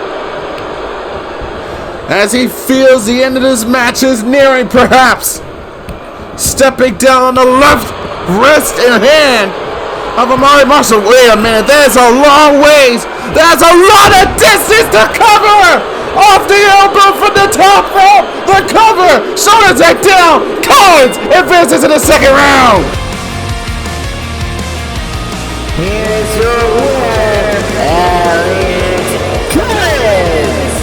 As he feels the end of this match is nearing, perhaps. Stepping down on the left wrist and hand of Amari Marshall. Wait a minute, there's a long ways. There's a lot of distance to cover. Off the elbow from the top rope. The cover. Shoulders are down. Collins advances in the second round. Here's your winner, Elliot Collins.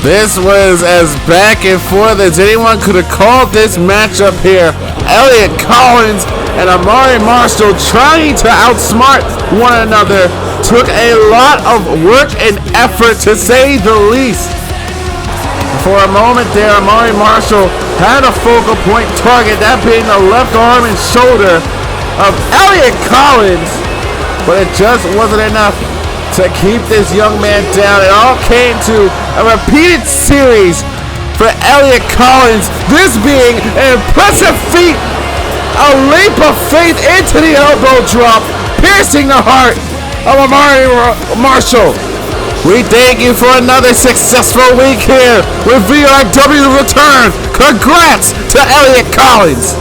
This was as back and forth as anyone could have called this matchup here. Elliot Collins and Amari Marshall trying to outsmart one another. Took a lot of work and effort, to say the least. For a moment there, Amari Marshall had a focal point target, that being the left arm and shoulder of Elliot Collins. but it just wasn't enough to keep this young man down. It all came to a repeated series for Elliot Collins, this being an impressive feat, a leap of faith into the elbow drop, piercing the heart of Amari Marshall. We thank you for another successful week here with VRW Return. Congrats to Elliot Collins.